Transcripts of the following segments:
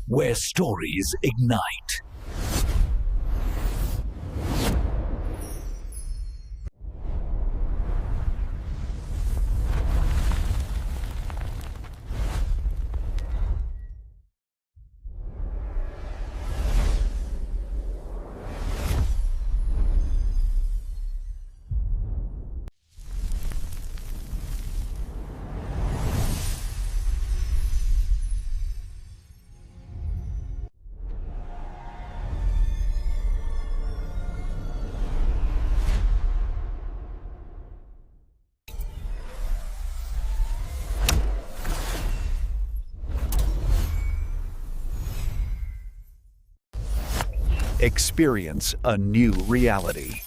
where stories ignite. Experience a new reality.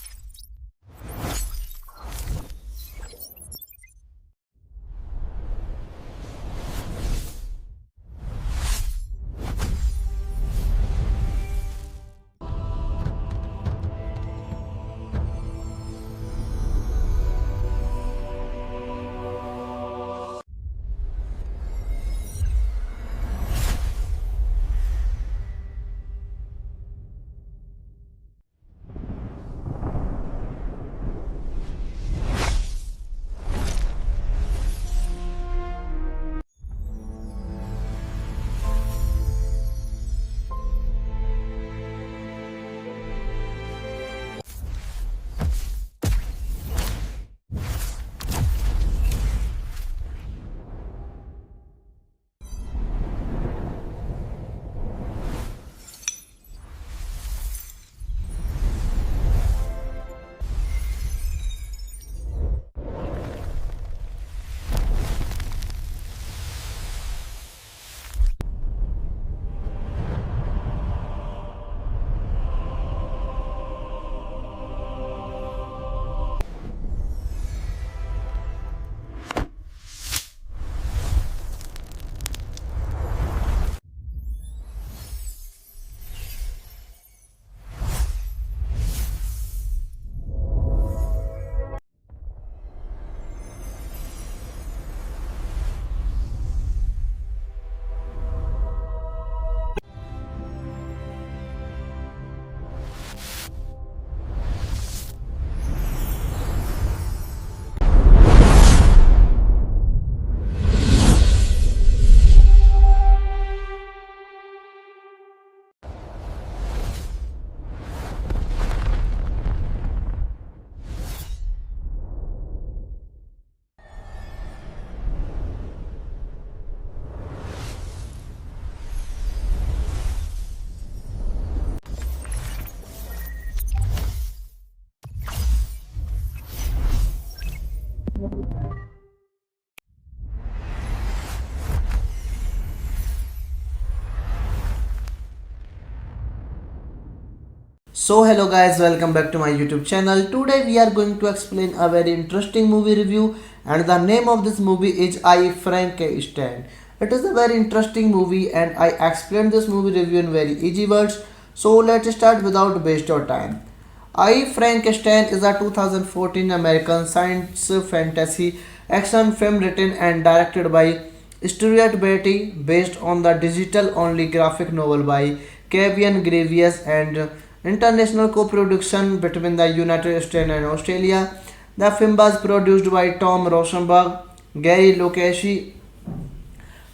So hello guys, welcome back to my YouTube channel. Today we are going to explain a very interesting movie review, and the name of this movie is I Frankenstein. It is a very interesting movie and I explained this movie review in very easy words. So let's start without waste your time. I Frankenstein is a 2014 American science fantasy action film written and directed by Stuart Beatty, based on the digital only graphic novel by Kevin Gravius and international co-production between the United States and Australia. The film was produced by Tom Rosenberg, Gary Lucchesi,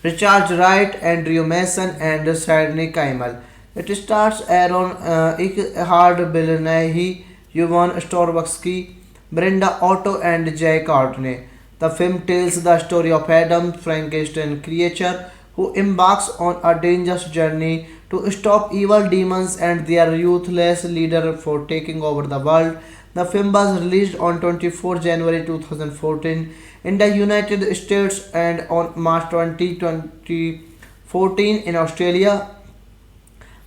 Richard Wright, Andrew Mason, and Sidney Kimmel. It stars Aaron Eckhart, Bill Nighy, Yvonne Storovarsky, Brenda Otto, and Jay Courtney. The film tells the story of Adam, Frankenstein creature, who embarks on a dangerous journey to stop evil demons and their ruthless leader for taking over the world. The film was released on 24 January 2014 in the United States and on March 20, 2014 in Australia.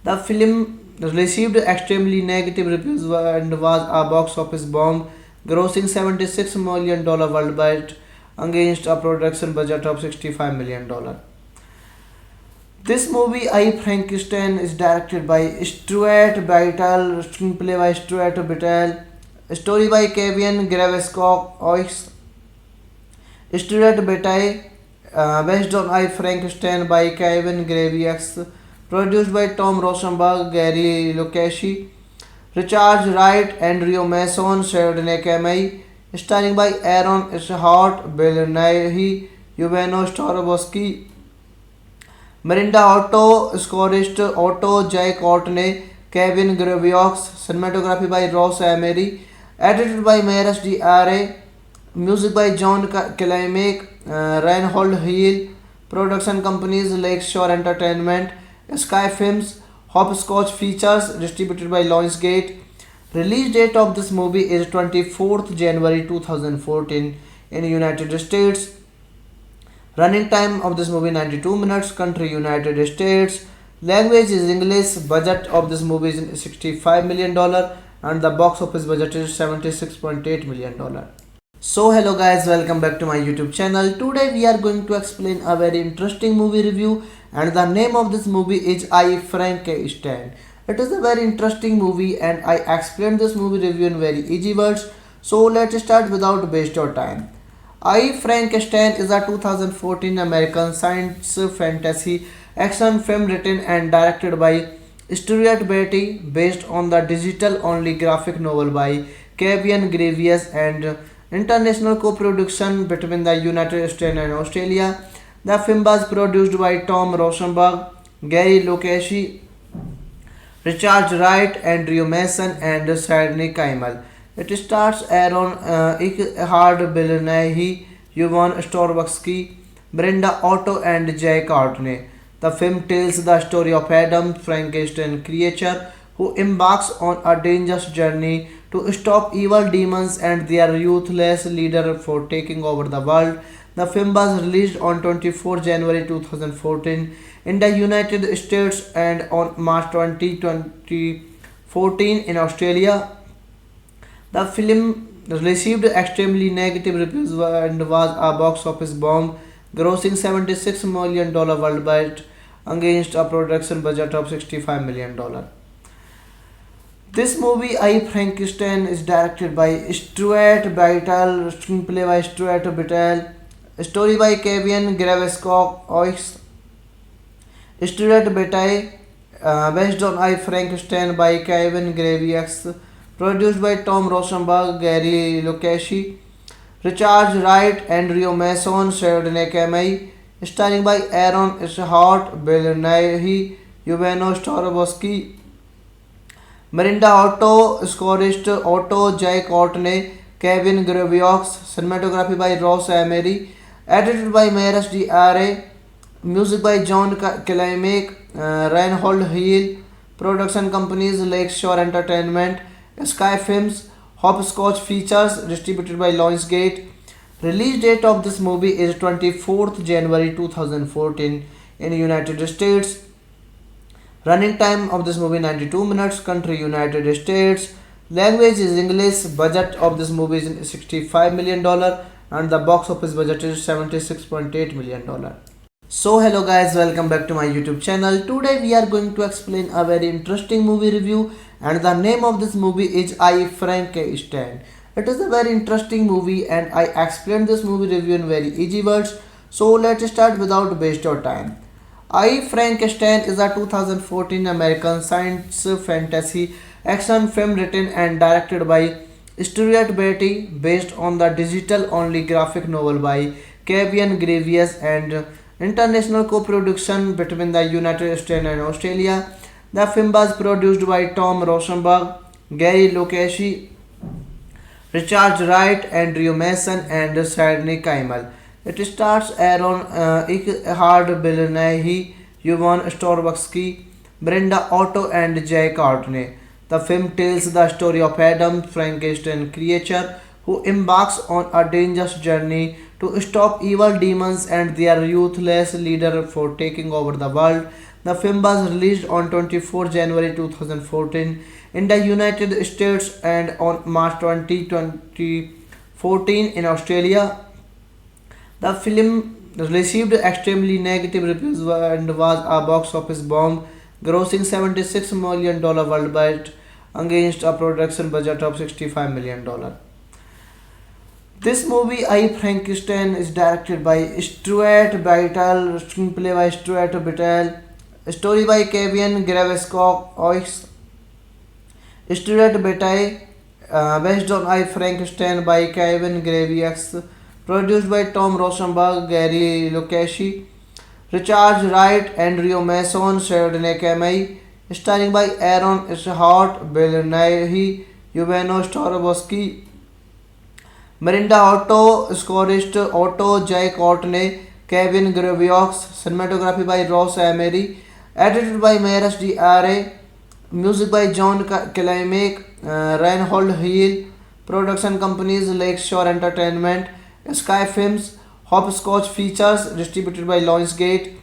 The film received extremely negative reviews and was a box office bomb, grossing $76 million worldwide against a production budget of $65 million. This movie, I Frankenstein, is directed by Stuart Bitel, screenplay by Stuart Bitel, story by Kevin Gravescock, Stuart Bitel, based on I Frankenstein by Kevin Gravius, produced by Tom Rosenberg, Gary Lucchesi, Richard Wright, Andrew Mason, Sidney Kamei, starring by Aaron Eckhart, Bill Nighy, Yuveno Starobowski, Miranda Otto, scorist Otto J. Courtney, Kevin Graviox, cinematography by Ross Emery, edited by Maris D.R.A., music by John Klimek, Reinhold Hill, production companies Lakeshore Entertainment, Sky Films, Hopscotch Features, distributed by Lionsgate. Release date of this movie is 24th January 2014 in United States. Running time of this movie 92 minutes. Country United States. Language is English. Budget of this movie is $65 million and the box office budget is $76.8 million. So hello guys, welcome back to my YouTube channel. Today we are going to explain a very interesting movie review and the name of this movie is I Frankenstein. It is a very interesting movie and I explained this movie review in very easy words. So let's start without waste your time. I Frankenstein is a 2014 American science fantasy action film written and directed by Stuart Beatty based on the digital only graphic novel by Kevin Gravius and international co-production between the United States and Australia. The film was produced by Tom Rosenberg, Gary Lucchesi, Richard Wright, Andrew Mason, and Sidney Kimmel. It stars Aaron Eckhart, Bill Nighy, Yvonne Starobowski, Brenda Otto, and Jay Courtney. The film tells the story of Adam, Frankenstein creature, who embarks on a dangerous journey to stop evil demons and their ruthless leader for taking over the world. The film was released on 24 January 2014 in the United States and on March 2014 in Australia. The film received extremely negative reviews and was a box office bomb, grossing $76 million worldwide against a production budget of $65 million. This movie, I Frankenstein, is directed by Stuart Bitel, screenplay by Stuart Bitel, story by Kevin Gravescock, Stuart Bitel, based on I Frankenstein by Kevin Gravius, produced by Tom Rosenberg, Gary Lucchesi, Richard Wright, Andrew Mason, Sidney Kamei, starring by Aaron Eckhart, Bill Nighy, Yuveno Starobowski, Miranda Otto, scorist Otto J. Courtney, Kevin Graviox, cinematography by Ross Emery, edited by Maris D.R.A., music by John Klimek, Reinhold Hill, production companies Lakeshore Entertainment, Sky Films, Hopscotch Features, distributed by Lionsgate. Release date of this movie is 24th January 2014 in United States. Running time of this movie 92 minutes. Country United States. Language is English. Budget of this movie is $65 million and the box office budget is $76.8 million. So hello guys, welcome back to my YouTube channel. Today we are going to explain a very interesting movie review and the name of this movie is I Frankenstein. It is a very interesting movie and I explained this movie review in very easy words. So let's start without waste your time. I Frankenstein is a 2014 American science fantasy action film written and directed by Stuart Beatty based on the digital only graphic novel by Kevin Gravius and international co-production between the United States and Australia. The film was produced by Tom Rosenberg, Gary Lucchesi, Richard Wright, Andrew Mason, and Sidney Kimmel. It stars Aaron Eckhart, Bill Nighy, Yvonne Starobowski, Brenda Otto, and Jay Courtney. The film tells the story of Adam, Frankenstein creature, who embarks on a dangerous journey to stop evil demons and their ruthless leader for taking over the world. The film was released on 24 January 2014 in the United States and on March 2014 in Australia. The film received extremely negative reviews and was a box office bomb, grossing $76 million worldwide against a production budget of $65 million. This movie, I Frankenstein, is directed by Stuart Bitel, screenplay by Stuart Bitel, Story by Kevin Graveskov, Stuart Bataille, based on I Frankenstein by Kevin Graviax, produced by Tom Rosenberg, Gary Lukashi, Richard Wright, Andrew Mason, Sheridan Kamei, starring by Aaron Eckhart, Bill Nighy, Yuveno Starobowski, Mirinda Otto, scorist Otto J. Courtney, Kevin Graviox, cinematography by Ross Emery, edited by Maris D.R.A., music by John Killimek, Reinhold Hill, production companies Lakeshore Entertainment, Sky Films, Hopscotch Features, distributed by Lionsgate.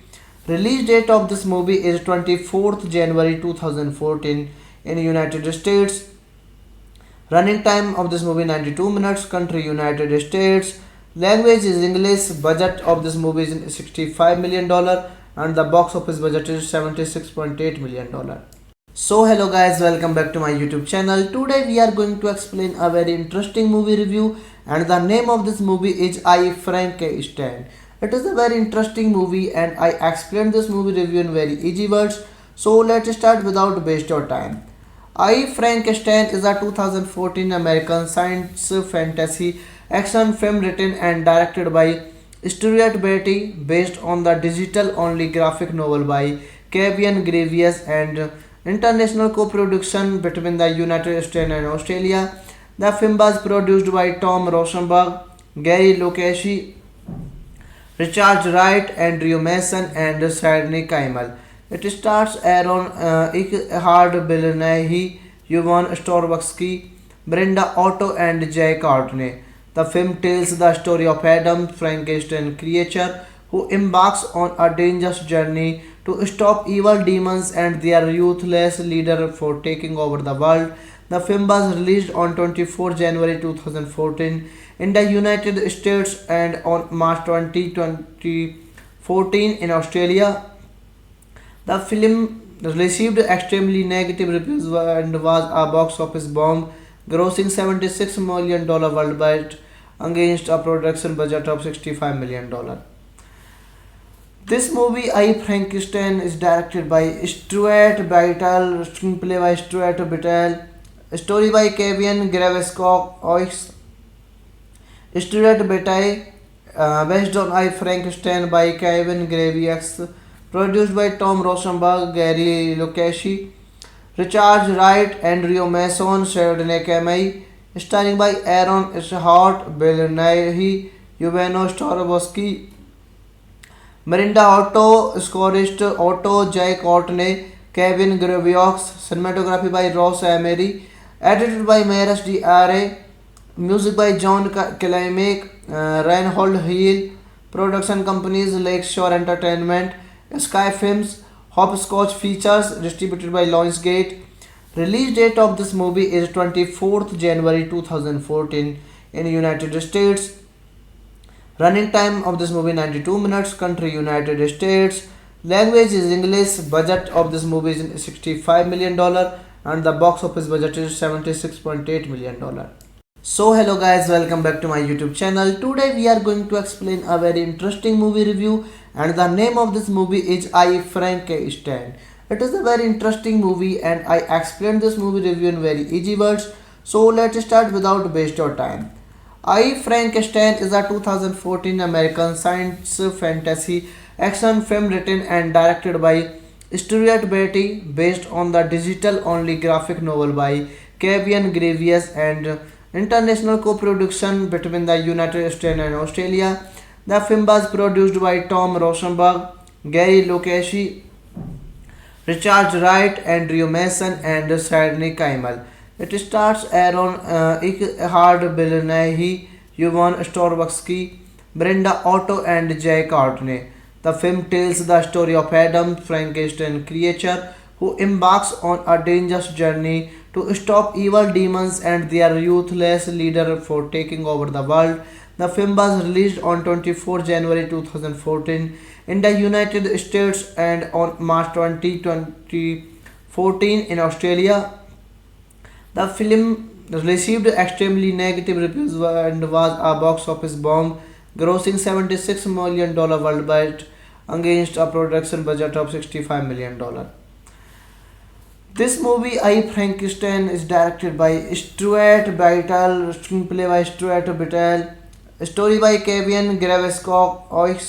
Release date of this movie is 24th January 2014 in United States. Running time of this movie 92 minutes. Country United States. Language is English. Budget of this movie is $65 million and the box office budget is $76.8 million. So hello guys, welcome back to my YouTube channel. Today we are going to explain a very interesting movie review and the name of this movie is I Frankenstein. It is a very interesting movie and I explained this movie review in very easy words. So let's start without waste your time. I Frankenstein is a 2014 American science fantasy action film written and directed by Stuart Beatty based on the digital only graphic novel by Kevin Gravius and international co-production between the United States and Australia. The film was produced by Tom Rosenberg, Gary Lukashi, Richard Wright, Andrew Mason and Sidney Kimmel. It stars Aaron Eckhart, Bill Nighy, Yvonne Starobowski, Brenda Otto and Jay Courtney. The film tells the story of Adam, Frankenstein creature, who embarks on a dangerous journey to stop evil demons and their ruthless leader for taking over the world. The film was released on 24 January 2014 in the United States and on March 2014 in Australia. The film received extremely negative reviews and was a box office bomb, grossing $76 million worldwide against a production budget of $65 million. This movie, I Frankenstein, is directed by Stuart Bataille, screenplay by Stuart Bataille, story by Kevin Graveskov, Stuart Bataille, based on I Frankenstein by Kevin Graviax, produced by Tom Rosenberg, Gary Lukashi, Richard Wright, Andrew Mason, Sheridan Kamei, starring by Aaron Eckhart, Bill Nighy, Yuveno Starobowski, Mirinda Otto, scorist Otto J. Courtney, Kevin Graviox, cinematography by Ross Emery, edited by Maris D.R.A., music by John Killimek, Reinhold Hill, production companies Lakeshore Entertainment, Sky Films, Hopscotch Features, distributed by Lionsgate. Release date of this movie is 24th January 2014 in United States. Running time of this movie 92 minutes. Country United States. Language is English. Budget of this movie is $65 million and the box office budget is $76.8 million. So hello guys, welcome back to my YouTube channel. Today we are going to explain a very interesting movie review and the name of this movie is I Frankenstein. It is a very interesting movie and I explained this movie review in very easy words. So let's start without waste your time. I Frankenstein is a 2014 American science fantasy action film written and directed by Stuart Beatty based on the digital only graphic novel by Kevin Gravius and international co-production between the United States and Australia. The film was produced by Tom Rosenberg, Gary Lukashi, Richard Wright, Andrew Mason and Sidney Kimmel. It stars Aaron Eckhart, Bill Nighy, Yvonne Starobowski, Brenda Otto and Jay Courtney. The film tells the story of Adam, Frankenstein creature, who embarks on a dangerous journey to stop evil demons and their ruthless leader for taking over the world. The film was released on 24 January 2014 in the United States and on March 2014 in Australia. The film received extremely negative reviews and was a box office bomb, grossing $76 million worldwide against a production budget of $65 million. This movie, I Frankenstein, is directed by Stuart Biddle, screenplay by Stuart Biddle, story by Kevin Gravescock,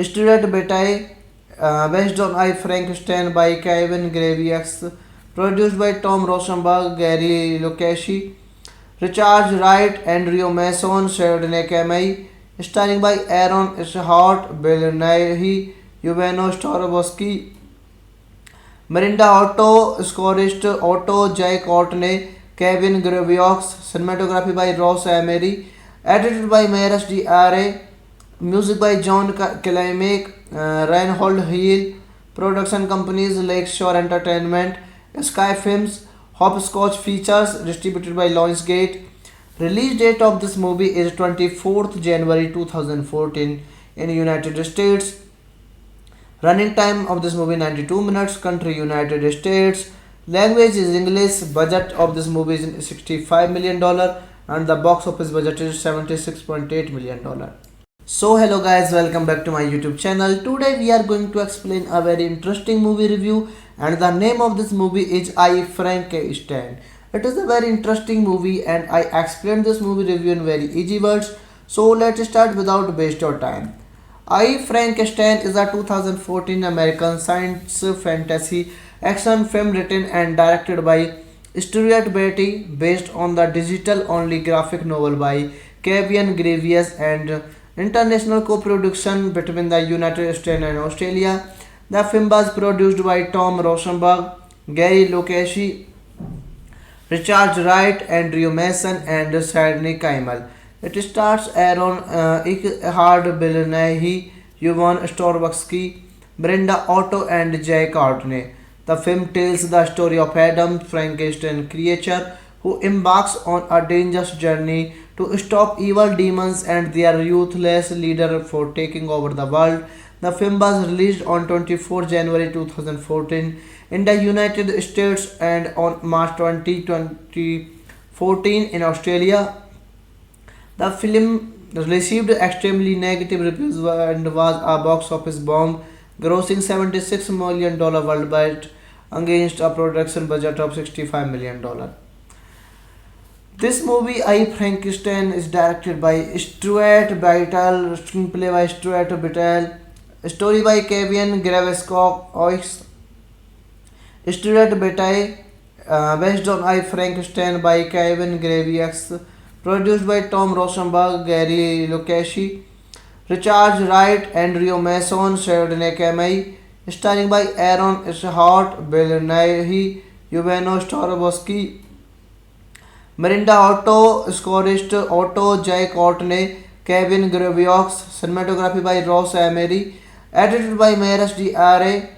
Stuart Biddle, based on I Frankenstein by Kevin Gravescock, produced by Tom Rosenberg, Gary Lukashi, Richard Wright, Andrew Mason, Sidney Kamei, starring by Aaron Eckhart, Bill Nighy, Yuveno Starobowski, Miranda Otto, scorist Otto J. Courtney, Kevin Graviox, cinematography by Ross Emery, edited by Maris D.R.A., music by John Klimek, Reinhold Hill, production companies Lakeshore Entertainment, Sky Films, Hopscotch Features, distributed by Lionsgate. Release date of this movie is 24th January 2014 in United States. Running time of this movie 92 minutes. Country United States. Language is English. Budget of this movie is $65 million and the box office budget is $76.8 million. So hello guys, welcome back to my YouTube channel. Today we are going to explain a very interesting movie review and the name of this movie is I Frankenstein. It is a very interesting movie and I explained this movie review in very easy words. So let's start without waste your time. I Frankenstein is a 2014 American science fantasy action film written and directed by Stuart Beatty based on the digital-only graphic novel by Kevin Gravius and international co-production between the United States and Australia. The film was produced by Tom Rosenberg, Gary Lukashi, Richard Wright, Andrew Mason, and Sidney Kimmel. It stars Aaron Eckhart, Bill Nighy, Yvonne Starobowski, Brenda Otto, and Jay Courtney. The film tells the story of Adam, Frankenstein creature, who embarks on a dangerous journey to stop evil demons and their ruthless leader for taking over the world. The film was released on 24 January 2014 in the United States and on March 20, 2014 in Australia. The film received extremely negative reviews and was a box office bomb, grossing $76 million worldwide against a production budget of $65 million. This movie, I Frankenstein, is directed by Stuart Biddle, screenplay by Stuart Biddle, story by Kevin Gravescock, Stuart Biddle, based on I Frankenstein by Kevin Graviox, produced by Tom Rosenberg, Gary Lukashi, Richard Wright, Andrew Mason, Sidney Kamei, starring by Aaron Eckhart, Bill Nighy, Yuveno Starobowski, Miranda Otto, scorist Otto J. Courtney, Kevin Graviox, cinematography by Ross Emery, edited by Maris D.R.A.,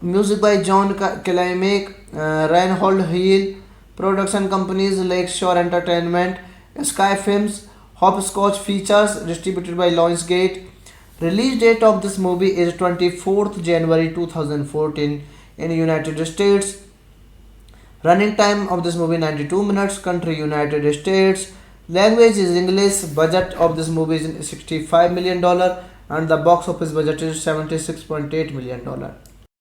music by John Klimek, Reinhold Hill, production companies Lakeshore Entertainment, Sky Films, Hopscotch Features, distributed by Lionsgate. Release date of this movie is 24th January 2014 in United States. Running time of this movie 92 minutes. Country United States. Language is English. Budget of this movie is $65 million and the box office budget is $76.8 million.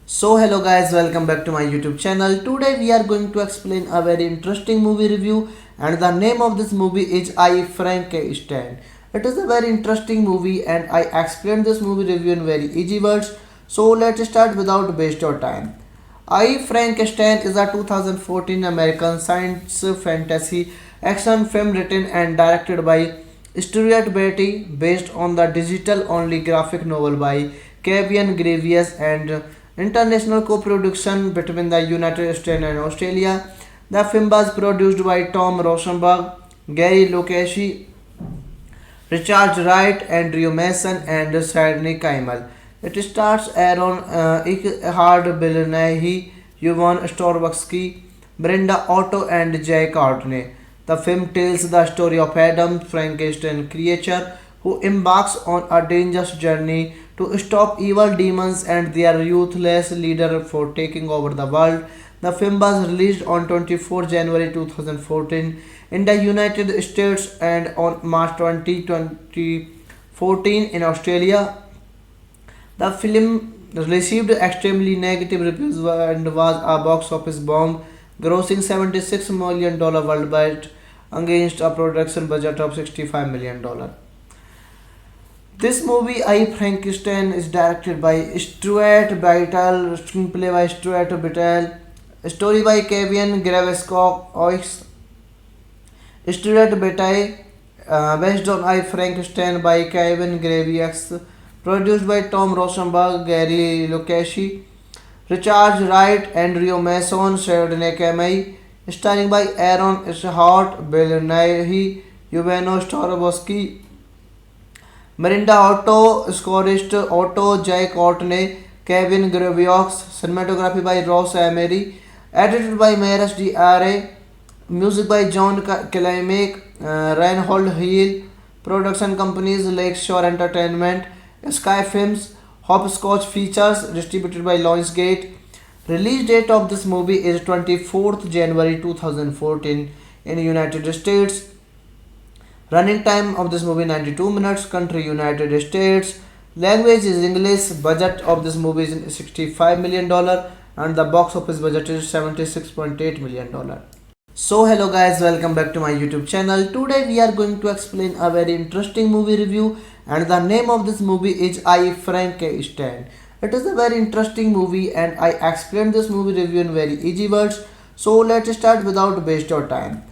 So hello guys, welcome back to my YouTube channel. Today we are going to explain a very interesting movie review and the name of this movie is I Frankenstein. It is a very interesting movie and I explained this movie review in very easy words. So let's start without waste your time. I Frankenstein is a 2014 American science fantasy action film written and directed by Stuart Beatty based on the digital-only graphic novel by Kevin Gravius and international co-production between the United States and Australia. The film was produced by Tom Rosenberg, Gary Lukashi, Richard Wright, Andrew Mason, and Sidney Kimmel. It stars Aaron Eckhart, Bill Nighy, Yvonne Starobowski, Brenda Otto, and Jay Courtney. The film tells the story of Adam, Frankenstein creature, who embarks on a dangerous journey to stop evil demons and their ruthless leader for taking over the world. The film was released on 24 January 2014 in the United States and on March 20, 2014 in Australia. The film received extremely negative reviews and was a box office bomb, grossing $76 million worldwide against a production budget of $65 million. This movie, I Frankenstein, is directed by Stuart Bitel, screenplay by Stuart Bitel, story by Kevin Gravescock, Stuart Bitel, based on I Frankenstein by Kevin Gravius, produced by Tom Rosenberg, Gary Lukashi, Richard Wright, Andrew Mason, Sidney Kamei, starring by Aaron Eckhart, Bill Nighy, Yuveno Starobowski, Miranda Otto, scorist Otto J. Courtney, Kevin Gravios, cinematography by Ross Emery, edited by Maris D.R.A., music by John Klimek, Reinhold Hill, production companies Lakeshore Entertainment, Sky Films, Hopscotch Features, distributed by Lionsgate. Release date of this movie is 24th January 2014 in United States. Running time of this movie 92 minutes. Country United States. Language is English. Budget of this movie is $65 million and the box office budget is $76.8 million. So hello guys, welcome back to my YouTube channel. Today we are going to explain a very interesting movie review and the name of this movie is I Frankenstein. It is a very interesting movie and I explained this movie review in very easy words. So let's start without waste your time.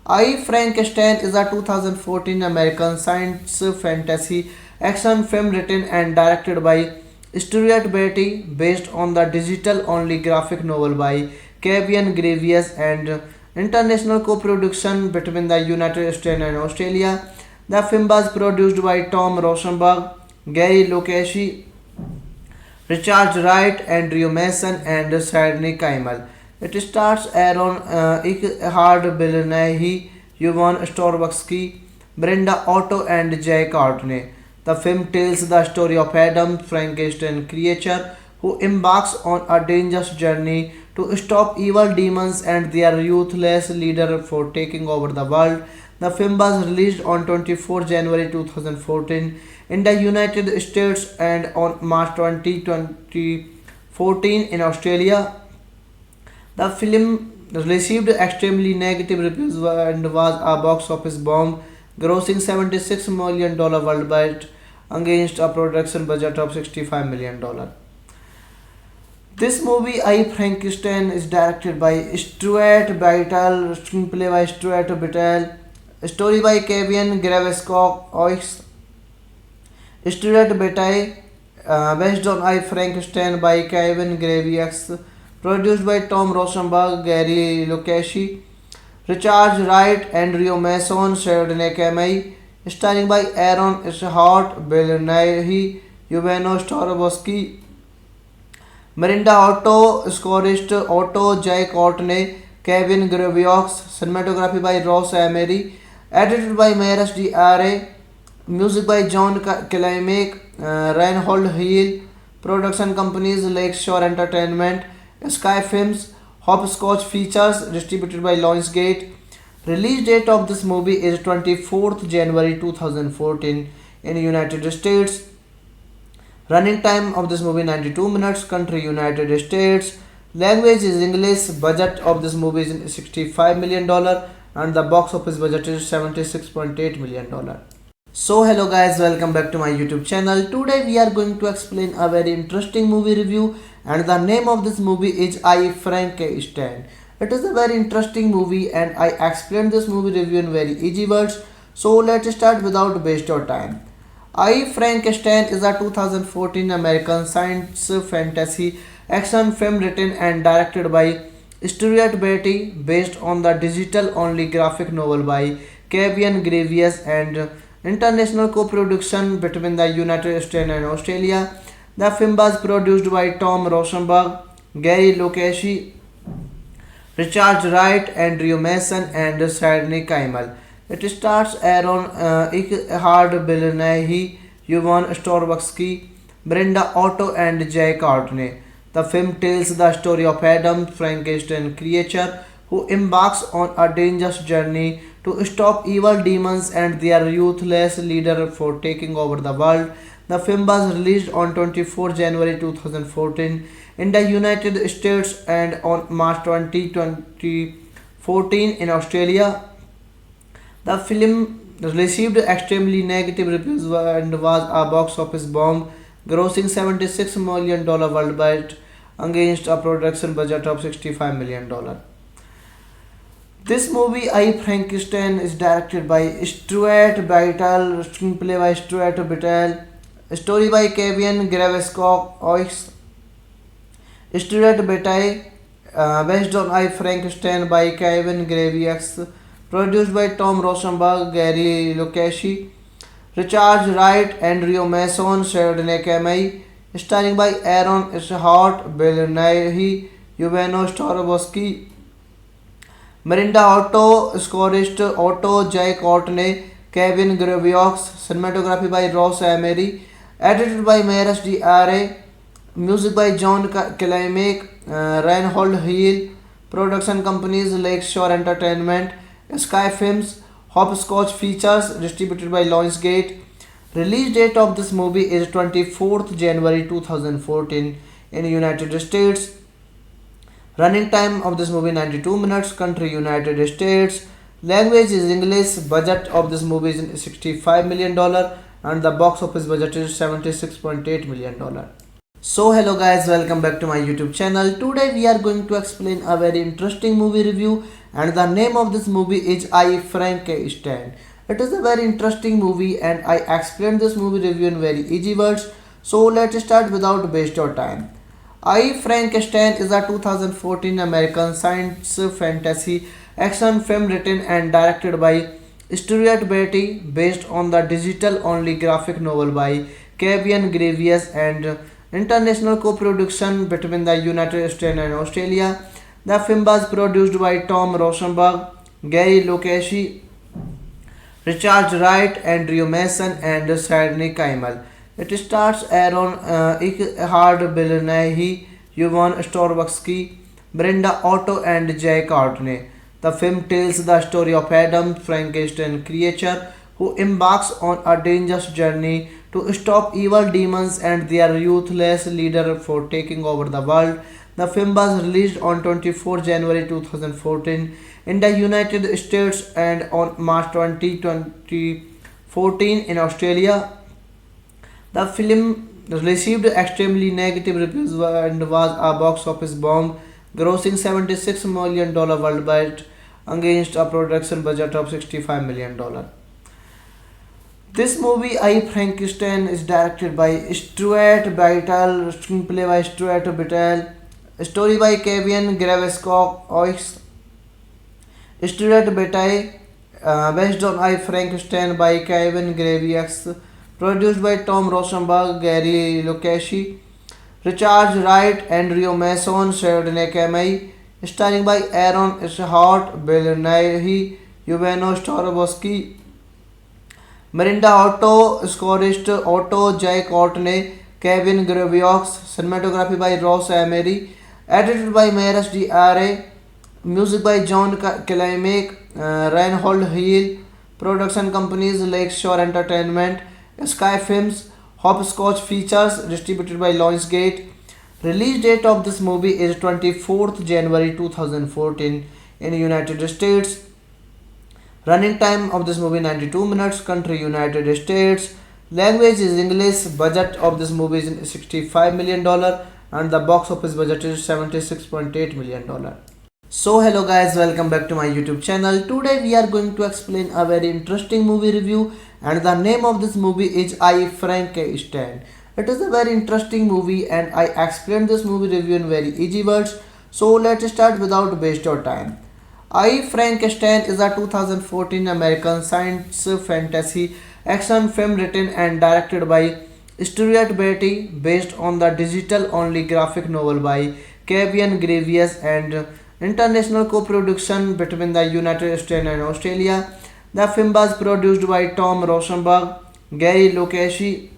I Frankenstein is a 2014 American science fantasy action film written and directed by Stuart Beatty based on the digital only graphic novel by Kevin Gravius and international co-production between the United States and Australia. The film was produced by Tom Rosenberg, Gary Lukashi, Richard Wright, Andrew Mason, and Sidney Kimmel. It stars Aaron Eckhart, Bill Nighy, Yvonne Starobowski, Brenda Otto, and Jay Courtney. The film tells the story of Adam, Frankenstein creature, who embarks on a dangerous journey to stop evil demons and their ruthless leader for taking over the world. The film was released on 24 January 2014 in the United States and on March 2014 in Australia. The film received extremely negative reviews and was a box office bomb, grossing $76 million worldwide against a production budget of $65 million. This movie, I Frankenstein, is directed by Stuart Bitel, screenplay by Stuart Bitel, story by Kevin Gravescock, Stuart Bitel, based on I Frankenstein by Kevin Gravius, produced by Tom Rosenberg, Gary Lukashi, Richard Wright, Andrew Mason, Sidney Kamei, starring by Aaron Eckhart, Bill Nighy, Yuveno Starobowski, Miranda Otto, scorist Otto J. Courtney, Kevin Gravios, cinematography by Ross Emery, edited by Maris D.R.A., music by John Klimek, Reinhold Hill, production companies Lakeshore Entertainment, Sky Films, Hopscotch Features, distributed by Lionsgate. Release date of this movie is 24th January 2014 in United States. Running time of this movie 92 minutes. Country United States. Language is English. Budget of this movie is $65 million and the box office budget is $76.8 million. So hello guys, welcome back to my YouTube channel. Today we are going to explain a very interesting movie review and the name of this movie is I Frankenstein. It is a very interesting movie and I explained this movie review in very easy words. So let's start without waste your time. I Frankenstein is a 2014 American science fantasy action film written and directed by Stuart Beatty based on the digital only graphic novel by Kevin Gravius and international co-production between the United States and Australia. The film was produced by Tom Rosenberg, Gary Lukashi, Richard Wright, Andrew Mason, and Sidney Kimmel. It stars Aaron Eckhart, Bill Nighy, Yvonne Starobowski, Brenda Otto, and Jay Courtney. The film tells the story of Adam, Frankenstein creature, who embarks on a dangerous journey to stop evil demons and their ruthless leader for taking over the world. The film was released on 24 January 2014 in the United States and on March 20, 2014 in Australia. The film received extremely negative reviews and was a box office bomb, grossing $76 million worldwide against a production budget of $65 million. This movie, I Frankenstein, is directed by Stuart Biddle, screenplay by Stuart Biddle, story by Kevin Gravescock, Stuart Biddle, based on I Frankenstein by Kevin Graves, produced by Tom Rosenberg, Gary Lucchesi, Richard Wright, Andrew Mason, Sidney Kamei, starring by Aaron Eckhart, Bill Nighy, Yuveno Starobowski, Miranda Otto, scorist Otto J. Courtney, Kevin Graviaux, cinematography by Ross Emery, edited by Maris D.R.A., music by John Killiamick, Reinhold Hill, production companies Lakeshore Entertainment, Sky Films, Hopscotch Features, distributed by Lionsgate. Release date of this movie is 24th January 2014 in United States. Running time of this movie 92 minutes. Country United States. Language is English. Budget of this movie is $65 million and the box office budget is $76.8 million. So hello guys, welcome back to my YouTube channel. Today we are going to explain a very interesting movie review and the name of this movie is I Frankenstein. It is a very interesting movie and I explained this movie review in very easy words. So let's start without waste your time. I Frankenstein is a 2014 American science fantasy action film written and directed by Stuart Beatty based on the digital only graphic novel by Kevin Gravious and international co-production between the United States and Australia. The film was produced by Tom Rosenberg, Gary Lucchesi, Richard Wright, Andrew Mason, and Sidney Kimmel. It stars Aaron Eckhart, Bill Nighy, Yvonne Starobowski, Brenda Otto, and Jay Courtney. The film tells the story of Adam, Frankenstein creature, who embarks on a dangerous journey to stop evil demons and their ruthless leader for taking over the world. The film was released on 24 January 2014 in the United States and on March 20, 2014 in Australia. The film received extremely negative reviews and was a box office bomb, grossing $76 million worldwide against a production budget of $65 million. This movie, I Frankenstein, is directed by Stuart Biddle, screenplay by Stuart Biddle, story by Kevin Gravescock, Stuart Biddle, based on I Frankenstein by Kevin Gravious, produced by Tom Rosenberg, Gary Lucchesi, Richard Wright, Andrew Mason, Sidney Kamei, starring by Aaron Eckhart, Bill Nighy, Yuveno Starobowski, Miranda Otto, scorist Otto J. Courtney, Kevin Graviaux, cinematography by Ross Emery, edited by Maris D.R.A., music by John Killiamick, Reinhold Hill, production companies Lakeshore Entertainment, Sky Films, Hopscotch Features, distributed by Lionsgate. Release date of this movie is 24th January 2014 in United States. Running time of this movie 92 minutes. Country United States. Language is English. Budget of this movie is $65 million and the box office budget is $76.8 million. So hello guys, welcome back to my YouTube channel. Today we are going to explain a very interesting movie review and the name of this movie is I Frankenstein. It is a very interesting movie and I explained this movie review in very easy words. So let's start without waste your time. I Frankenstein is a 2014 American science fantasy action film written and directed by Stuart Beatty based on the digital only graphic novel by Kevin Gravious and international co-production between the United States and Australia. The film was produced by Tom Rosenberg, Gary Lucchesi,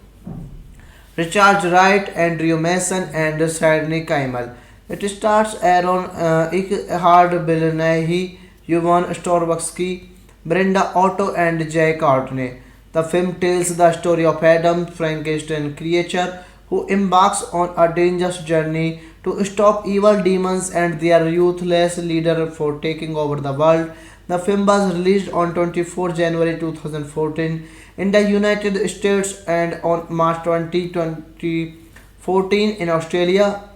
Richard Wright, Andrew Mason, and Sidney Kimmel. It stars Aaron Eckhart, Bill Nighy, Yvonne Starobowski, Brenda Otto, and Jay Courtney. The film tells the story of Adam, Frankenstein creature, who embarks on a dangerous journey to stop evil demons and their ruthless leader for taking over the world. The film was released on 24 January 2014 in the United States and on March 20, 2014 in Australia.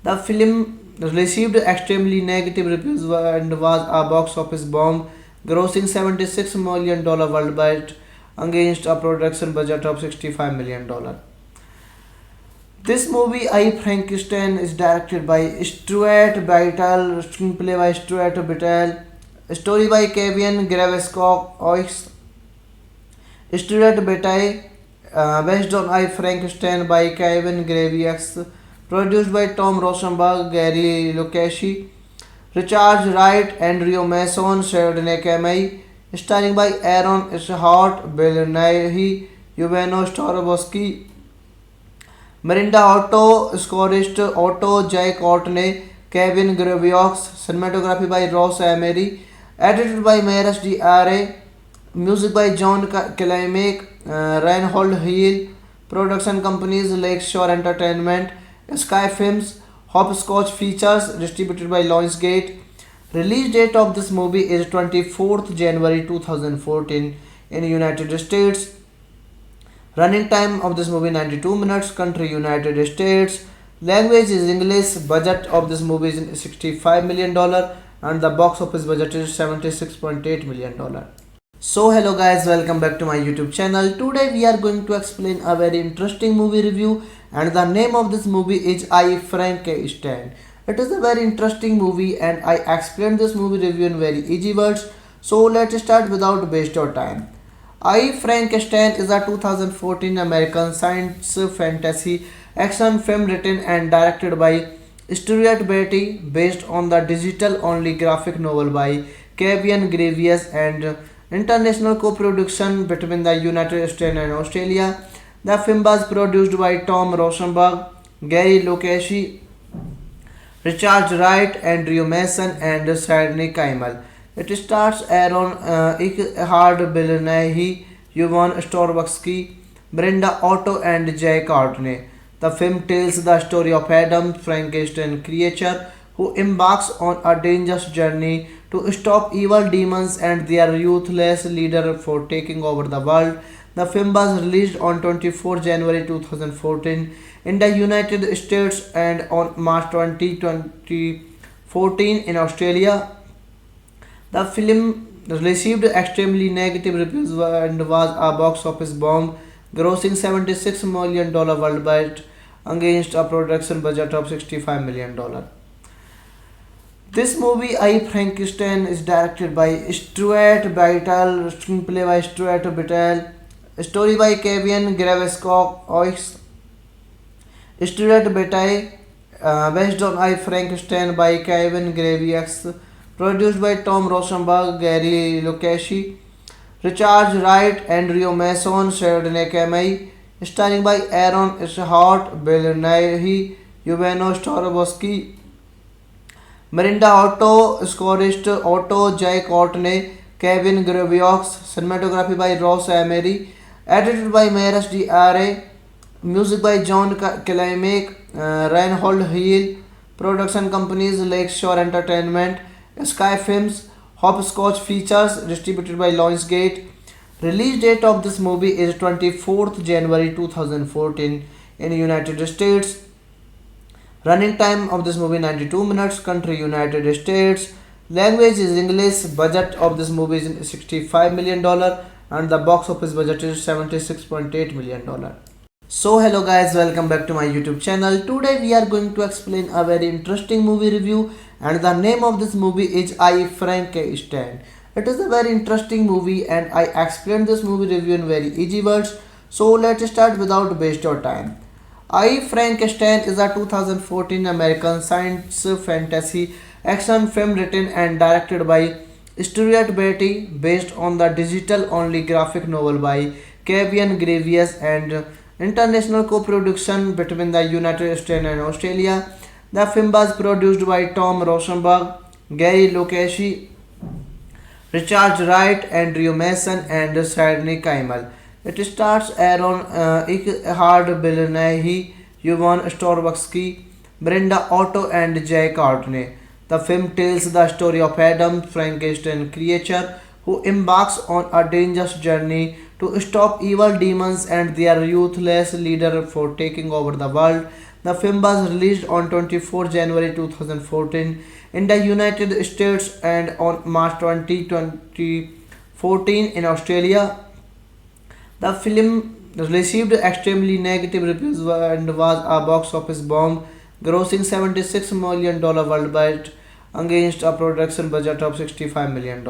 The film received extremely negative reviews and was a box office bomb, grossing $76 million worldwide against a production budget of $65 million. This movie, I Frankenstein, is directed by Stuart Biddle, screenplay by Stuart Biddle, story by Kevin Gravescock, Stuart Biddle, based on I Frankenstein by Kevin Graviax, produced by Tom Rosenberg, Gary Lukashi, Richard Wright, Andrew Mason, Sidney Kamei, starring by Aaron Eckhart, Bill Nighy, Yuveno Starobowski, Miranda Otto, scorist Otto J. Courtney, Kevin Graviox, cinematography by Ross Emery, edited by Maris D.R.A., music by John Klimek, Reinhold Hill, production companies Lakeshore Entertainment, Sky Films, Hopscotch Features, distributed by Lionsgate. Release date of this movie is 24th January 2014 in United States. Running time of this movie 92 minutes. Country United States. Language is English. Budget of this movie is $65 million and the box office budget is $76.8 million. So hello guys, welcome back to my YouTube channel. Today we are going to explain a very interesting movie review and the name of this movie is I Frankenstein. It is a very interesting movie and I explained this movie review in very easy words. So let's start without waste your time. I Frankenstein is a 2014 American science fantasy action film written and directed by Stuart Beatty based on the digital-only graphic novel by Kevin Gravius and international co-production between the United States and Australia. The film was produced by Tom Rosenberg, Gary Lukashi, Richard Wright, Andrew Mason, and Sidney Kimmel. It stars Aaron Eckhart, Bill Nighy, Yvonne Starobowski, Brenda Otto, and Jay Courtney. The film tells the story of Adam, Frankenstein creature, who embarks on a dangerous journey to stop evil demons and their ruthless leader for taking over the world. The film was released on 24 January 2014 in the United States and on March 20, 2014 in Australia. The film received extremely negative reviews and was a box office bomb, grossing $76 million worldwide against a production budget of $65 million. This movie, I Frankenstein, is directed by Stuart Biddle, screenplay by Stuart Biddle, story by Kevin Gravescock, Stuart Biddle, based on I Frankenstein by Kevin Graviax, produced by Tom Rosenberg, Gary Lukashi, Richard Wright, Andrew Mason, Sidney Kamei, starring by Aaron Eckhart, Bill Nighy, Yuveno Starobowski, Miranda Otto, scorist Otto J. Courtney, Kevin Graviox, cinematography by Ross Emery, edited by Maris D.R.A., music by John Klimek, Reinhold Hill, production companies Lakeshore Entertainment, Sky Films, Hopscotch Features, distributed by Lionsgate. Release date of this movie is 24th January 2014 in United States. Running time of this movie 92 minutes. Country United States. Language is English. Budget of this movie is $65 million and the box office budget is $76.8 million. So hello guys, welcome back to my YouTube channel. Today we are going to explain a very interesting movie review and the name of this movie is I Frankenstein. It is a very interesting movie and I explained this movie review in very easy words. So let's start without waste your time. I Frankenstein is a 2014 American science fantasy action film written and directed by Stuart Beatty based on the digital-only graphic novel by Kevin Gravius and international co-production between the United States and Australia. The film was produced by Tom Rosenberg, Gary Lukashi, Richard Wright, Andrew Mason, and Sidney Kimmel. It stars Aaron Eckhart, Bill Nighy, Yvonne Storovarsky, Brenda Otto, and Jay Courtney. The film tells the story of Adam, Frankenstein creature, who embarks on a dangerous journey to stop evil demons and their ruthless leader for taking over the world. The film was released on 24 January 2014 in the United States and on March 20, 2014 in Australia. The film received extremely negative reviews and was a box office bomb, grossing $76 million worldwide against a production budget of $65 million.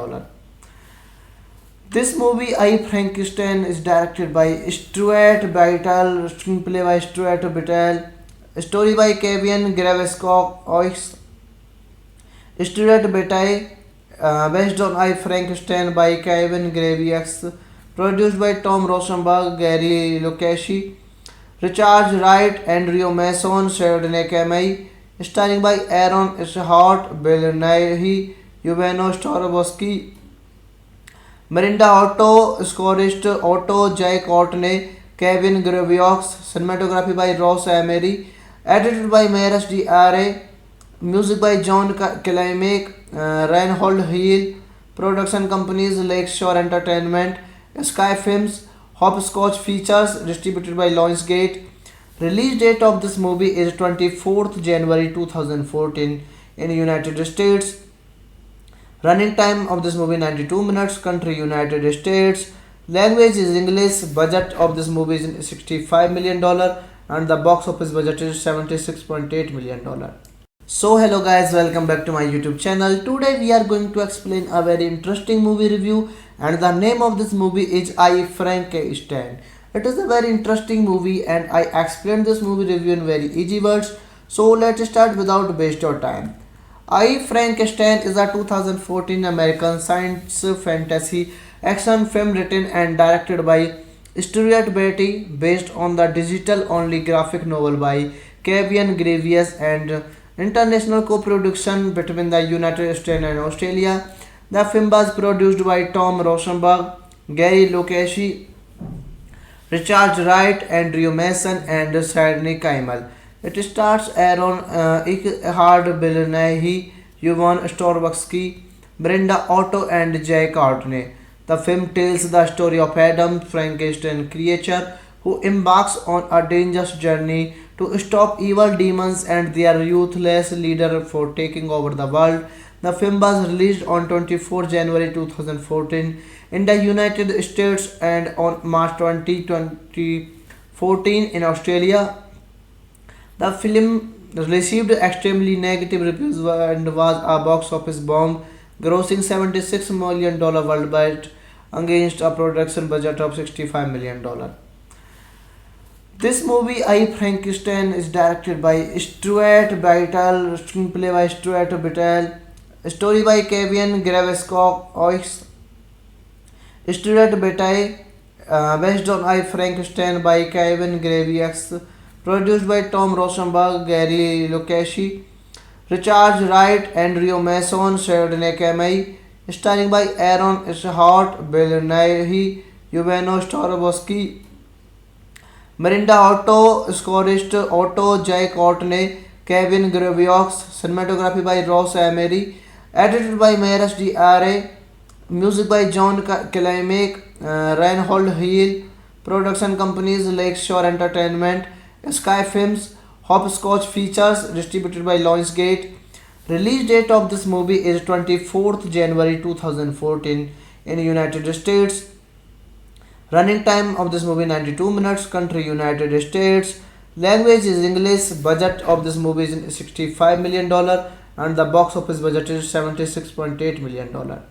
This movie, I Frankenstein, is directed by Stuart Bitel, screenplay by Stuart Bitel, story by Kevin Gravescock, Stuart Bitel, based on I Frankenstein by Kevin Gravius, produced by Tom Rosenberg, Gary Lukashi, Richard Wright, Andrew Mason, Sidney Kimmel, starring by Aaron Eckhart, Bill Nighy, Yvonne Storovarsky, Miranda Otto, scorist Otto J. Courtney, Kevin Gravios, cinematography by Ross Emery, edited by Maris D.R.A., music by John Klimek, Reinhold Hill, production companies Lakeshore Entertainment, Sky Films, Hopscotch Features, distributed by Lionsgate. Release date of this movie is 24th January 2014 in United States. Running time of this movie 92 minutes. Country United States. Language is English. Budget of this movie is $65 million and the box office budget is $76.8 million. So hello guys, welcome back to my YouTube channel. Today we are going to explain a very interesting movie review and the name of this movie is I Frankenstein. It is a very interesting movie and I explained this movie review in very easy words. So let's start without waste your time. I Frankenstein is a 2014 American science fantasy action film written and directed by Stuart Beatty, based on the digital-only graphic novel by Kevin Gravius and international co-production between the United States and Australia. The film was produced by Tom Rosenberg, Gary Lukashi, Richard Wright, Andrew Mason, and Sidney Kimmel. It stars Aaron Eckhart, Bill Nighy, Yvonne Storovarsky, Brenda Otto, and Jay Courtney. The film tells the story of Adam, Frankenstein creature, who embarks on a dangerous journey to stop evil demons and their ruthless leader for taking over the world. The film was released on 24 January 2014 in the United States and on March 20, 2014 in Australia. The film received extremely negative reviews and was a box office bomb, grossing $76 million worldwide against a production budget of $65 million. This movie, I Frankenstein, is directed by Stuart Bitel, screenplay by Stuart Bitel, story by Kevin Gravescock, Stuart Bitel, based on I Frankenstein by Kevin Gravius, produced by Tom Rosenberg, Gary Lukashi, Richard Wright, Andrew Mason, Sidney Kimmel, starring by Aaron Eckhart, Bill Nighy, Yvonne Storovarsky, Miranda Otto, scorist Otto J. Courtney, Kevin Gravios, cinematography by Ross Emery, edited by Maris D.R.A., music by John Klimek, Reinhold Hill, production companies Lakeshore Entertainment, Sky Films, Hopscotch Features, distributed by Lionsgate. Release date of this movie is 24th January 2014 in United States. Running time of this movie 92 minutes. Country United States. Language is English. Budget of this movie is $65 million and the box office budget is $76.8 million.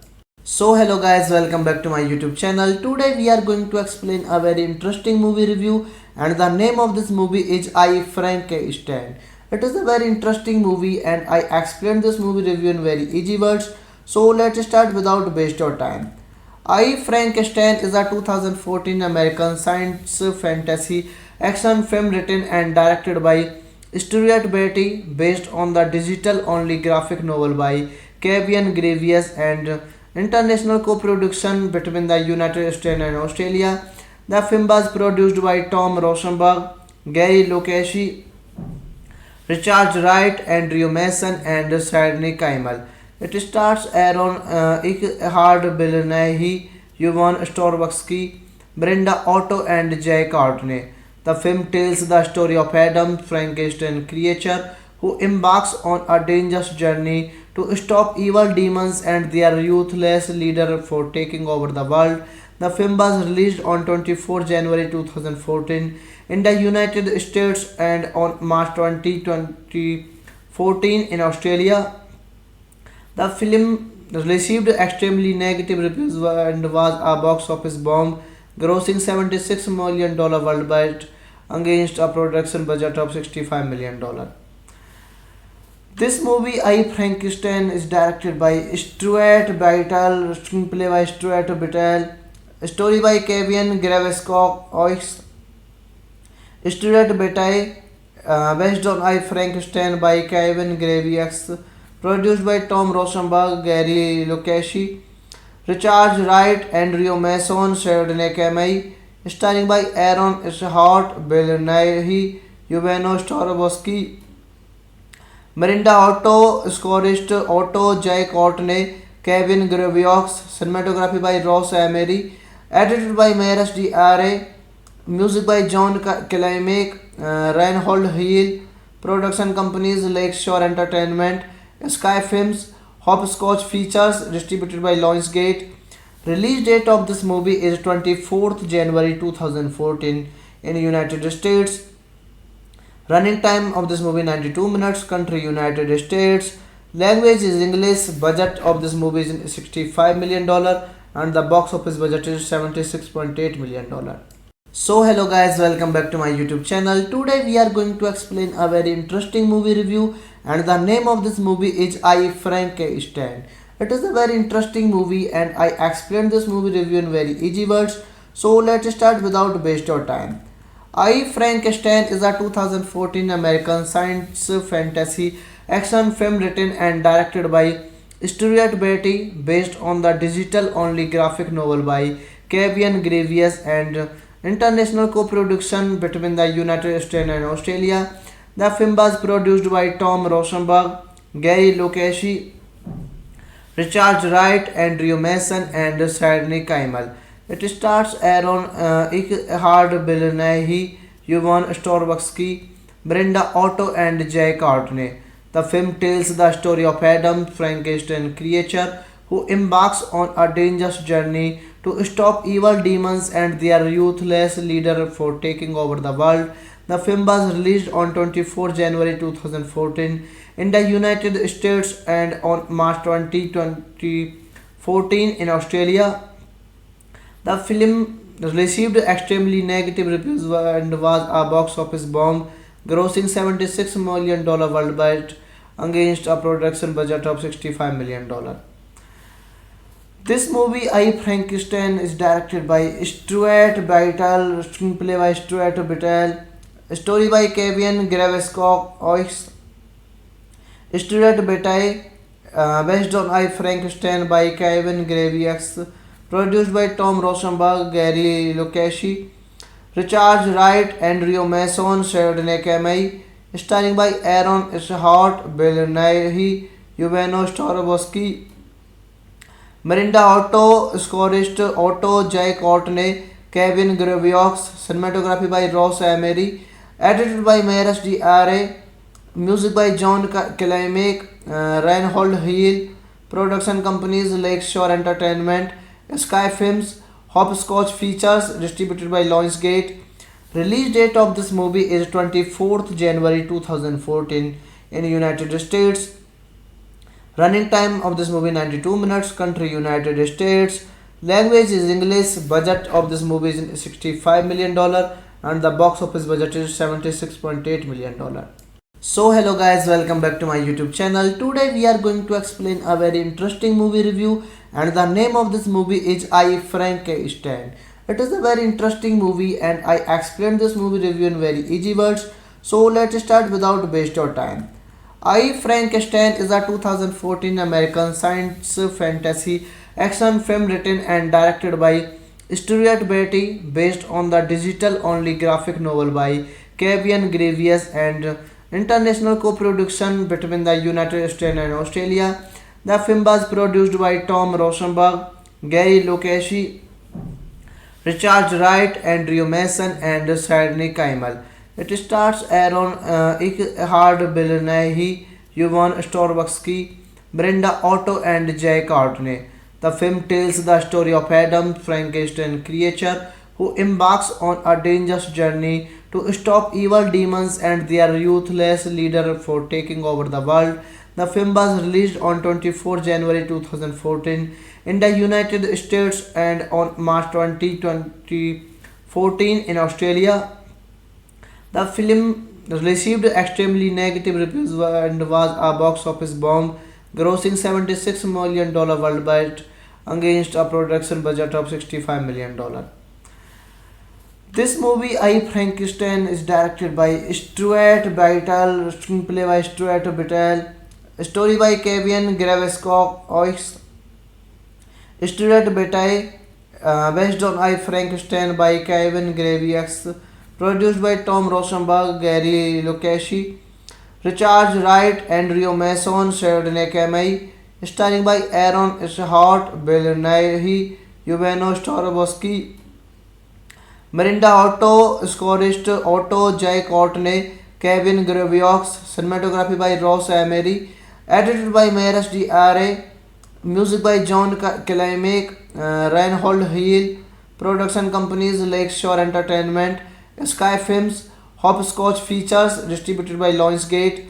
So hello guys, welcome back to my YouTube channel. Today we are going to explain a very interesting movie review and the name of this movie is I Frankenstein. It is a very interesting movie and I explained this movie review in very easy words. So let's start without waste your time. I Frankenstein is a 2014 American science fantasy action film written and directed by Stuart Beatty, based on the digital-only graphic novel by Kevin Gravius and international co-production between the United States and Australia. The film was produced by Tom Rosenberg, Gary Lukashi, Richard Wright, Andrew Mason, and Sidney Kimmel. It stars Aaron Eckhart, Bill Nighy, Yvonne Storovarsky, Brenda Otto, and Jay Courtney. The film tells the story of Adam, Frankenstein creature, who embarks on a dangerous journey to stop evil demons and their ruthless leader for taking over the world. The film was released on 24 January 2014 in the United States and on March 20, 2014 in Australia. The film received extremely negative reviews and was a box office bomb, grossing $76 million worldwide against a production budget of $65 million. This movie, I Frankenstein, is directed by Stuart Biddle, screenplay by Stuart Biddle, story by Kevin Gravescock, Stuart Biddle, based on I Frankenstein by Kevin Gravex, produced by Tom Rosenberg, Gary Lukashi, Richard Wright, Andrew Mason, Sidney Kimmel, starring by Aaron Eckhart, Bill Nighy, Yvonne Storovarsky, Miranda Otto, scorist Otto, Jay Courtney, Kevin Graviox, cinematography by Ross Emery, edited by Maris D.R.A., music by John Klimek, Reinhold Hill, production companies Lakeshore Entertainment, Sky Films, Hopscotch Features, distributed by Lionsgate. Release date of this movie is 24th January 2014 in United States. Running time of this movie 92 minutes. Country United States. Language is English. Budget of this movie is $65 million and the box office budget is $76.8 million. So hello guys, welcome back to my YouTube channel. Today we are going to explain a very interesting movie review and the name of this movie is I Frankenstein. It is a very interesting movie and I explained this movie review in very easy words. So let's start without waste your time. I Frankenstein is a 2014 American science fantasy action film written and directed by Stuart Beatty based on the digital only graphic novel by Kevin Gravius and international co-production between the United States and Australia. The film was produced by Tom Rosenberg, Gary Lukashi, Richard Wright, Andrew Mason, and Sidney Kimmel. It stars Aaron Eckhart, Bill Nighy, Yvonne Storovarsky, Brenda Otto, and Jay Courtney. The film tells the story of Adam, Frankenstein creature, who embarks on a dangerous journey to stop evil demons and their ruthless leader for taking over the world. The film was released on 24 January 2014 in the United States and on March 20, 2014 in Australia. The film received extremely negative reviews and was a box office bomb, grossing $76 million worldwide against a production budget of $65 million. This movie, I Frankenstein, is directed by Stuart Biddle, screenplay by Stuart Biddle, story by Kevin Gravescock, Stuart Biddle, based on I Frankenstein by Kevin Gravius, produced by Tom Rosenberg, Gary Lukashi, Richard Wright, Andrew Mason, Sidney Kimmel, starring by Aaron Eckhart, Bill Nighy, Yvonne Storovarsky, Miranda Otto, scorist Otto, Jay Courtney, Kevin Graviox, cinematography by Ross Emery, edited by Maris D.R.A., music by John Klimek, Reinhold Hill, production companies Lakeshore Entertainment, Sky Films, Hopscotch Features, distributed by Lionsgate. Release date of this movie is 24th January 2014 in United States. Running time of this movie 92 minutes. Country United States. Language is English. Budget of this movie is $65 million and the box office budget is $76.8 million. So hello guys, welcome back to my YouTube channel. Today we are going to explain a very interesting movie review and the name of this movie is I Frankenstein. It is a very interesting movie and I explained this movie review in very easy words. So let's start without waste your time. I Frankenstein is a 2014 American science fantasy action film written and directed by Stuart Beatty, based on the digital-only graphic novel by Kevin Gravius, and international co-production between the United States and Australia. The film was produced by Tom Rosenberg, Gary Lucchesi, Richard Wright, Andrew Mason, and Sidney Kimmel. It stars Aaron Eckhart, Bill Nighy, Yvonne Strahovski, Brenda Otto, and Jay Courtney. The film tells the story of Adam, Frankenstein creature, who embarks on a dangerous journey to stop evil demons and their ruthless leader for taking over the world. The film was released on 24 January 2014 in the United States and on March 20, 2014 in Australia. The film received extremely negative reviews and was a box office bomb, grossing $76 million worldwide against a production budget of $65 million. This movie, I Frankenstein, is directed by Stuart Biddle, screenplay by Stuart Biddle, story by Kevin Graveskock, Stuart Biddle, based on I Frankenstein by Kevin Gravius, produced by Tom Rosenberg, Gary Lucchesi, Richard Wright, Andrew Mason, Sidney Kimmel, starring by Aaron Eckhart, Bill Nighy, Yvonne Strahovski, Miranda Otto, scorist Otto, Jay Courtney, Kevin Gravios, cinematography by Ross Emery, edited by Maris D.R.A., music by John Klimek, Reinhold Hill, production companies Lakeshore Entertainment, Sky Films, Hopscotch Features, distributed by Lionsgate.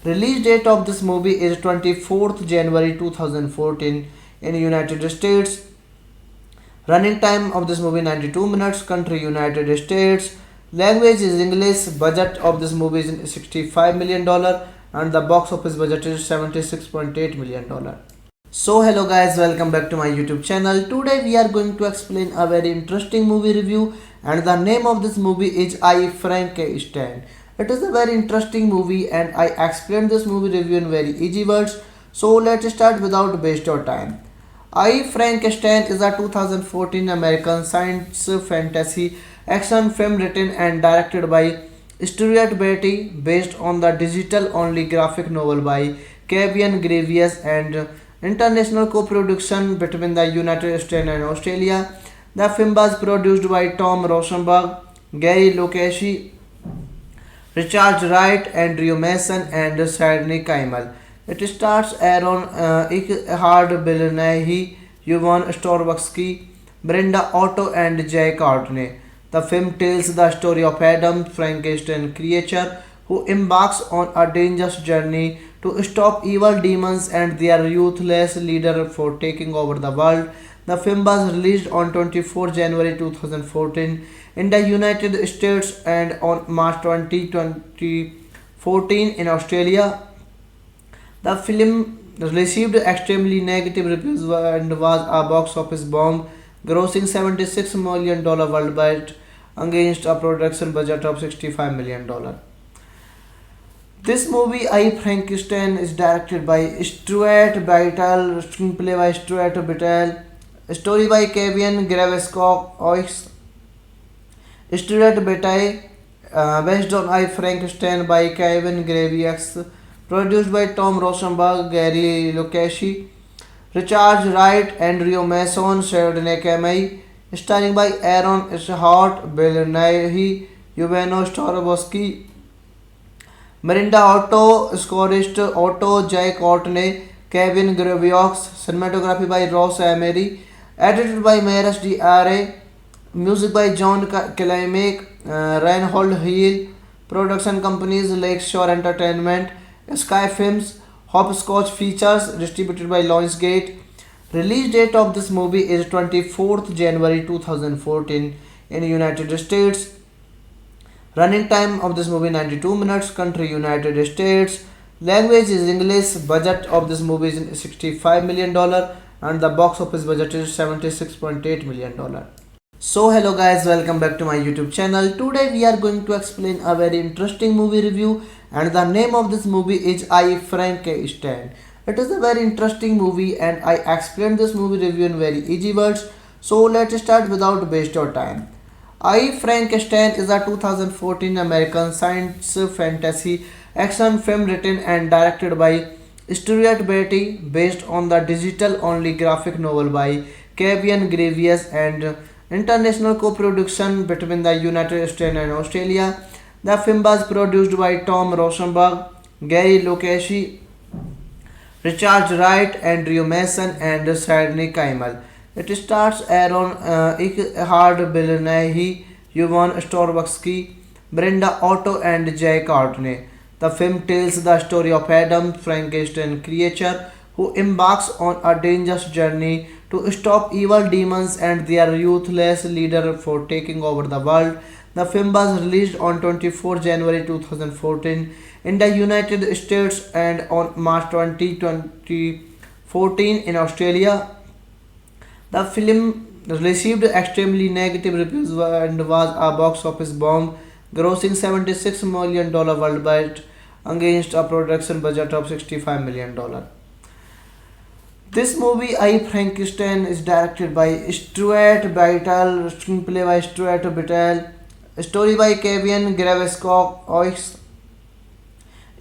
Release date of this movie is 24th January 2014 in United States. Running time of this movie 92 minutes. Country United States. Language is English. Budget of this movie is $65 million and the box office budget is $76.8 million. So hello guys, welcome back to my YouTube channel. Today we are going to explain a very interesting movie review, and the name of this movie is I Frankenstein. It is a very interesting movie and I explained this movie review in very easy words. So let's start without waste your time. I Frankenstein is a 2014 American science fantasy action film written and directed by Stuart Beatty, based on the digital-only graphic novel by Kevin Gravius, and international co-production between the United States and Australia. The film was produced by Tom Rosenberg, Gary Lucchesi, Richard Wright, Andrew Mason, and Sidney Kimmel. It stars Aaron Eckhart, Bill Nighy, Yvonne Strahovski, Brenda Otto, and Jay Courtney. The film tells the story of Adam, Frankenstein creature, who embarks on a dangerous journey to stop evil demons and their ruthless leader for taking over the world. The film was released on 24 January 2014 in the United States and on March 20, 2014 in Australia. The film received extremely negative reviews and was a box office bomb, grossing $76 million worldwide against a production budget of $65 million. This movie, I Frankenstein, is directed by Stuart Biddle, screenplay by Stuart Biddle, story by Kevin Graveskock, Stuart Biddle, based on I Frankenstein by Kevin Gravius, produced by Tom Rosenberg, Gary Lucchesi, Richard Wright, Andrew Mason, Sidney Kimmel, starring by Aaron Eckhart, Bill Nighy, Yvonne Strahovski, Miranda Otto, scorist Otto, Jay Courtney, Kevin Gravios, cinematography by Ross Emery, edited by Maris D.R.A., music by John Klimek, Reinhold Hill, production companies Lakeshore Entertainment, Sky Films, Hopscotch Features, distributed by Lionsgate. Release date of this movie is 24th January 2014 in United States. Running time of this movie 92 minutes. Country United States. Language is English. Budget of this movie is $65 million and the box office budget is $76.8 million. So hello guys, welcome back to my YouTube channel. Today we are going to explain a very interesting movie review, and the name of this movie is I Frankenstein. It is a very interesting movie and I explained this movie review in very easy words. So let's start without waste your time. I Frankenstein is a 2014 American science fantasy action film written and directed by Stuart Beatty based on the digital only graphic novel by Kevin Gravius and international co-production between the United States and Australia. The film was produced by Tom Rosenberg, Gary Lucchesi, Richard Wright, Andrew Mason, and Sidney Kimmel. It stars Aaron Eckhart, Bill Nighy, Yvonne Storovarsky, Brenda Otto, and Jay Courtney. The film tells the story of Adam, Frankenstein creature, who embarks on a dangerous journey to stop evil demons and their ruthless leader for taking over the world. The film was released on 24 January 2014 in the United States and on March 2014 in Australia. The film received extremely negative reviews and was a box office bomb, grossing $76 million worldwide against a production budget of $65 million. This movie, I Frankenstein, is directed by Stuart Bitel, screenplay by Stuart Bitel, story by Kevin Gravescock,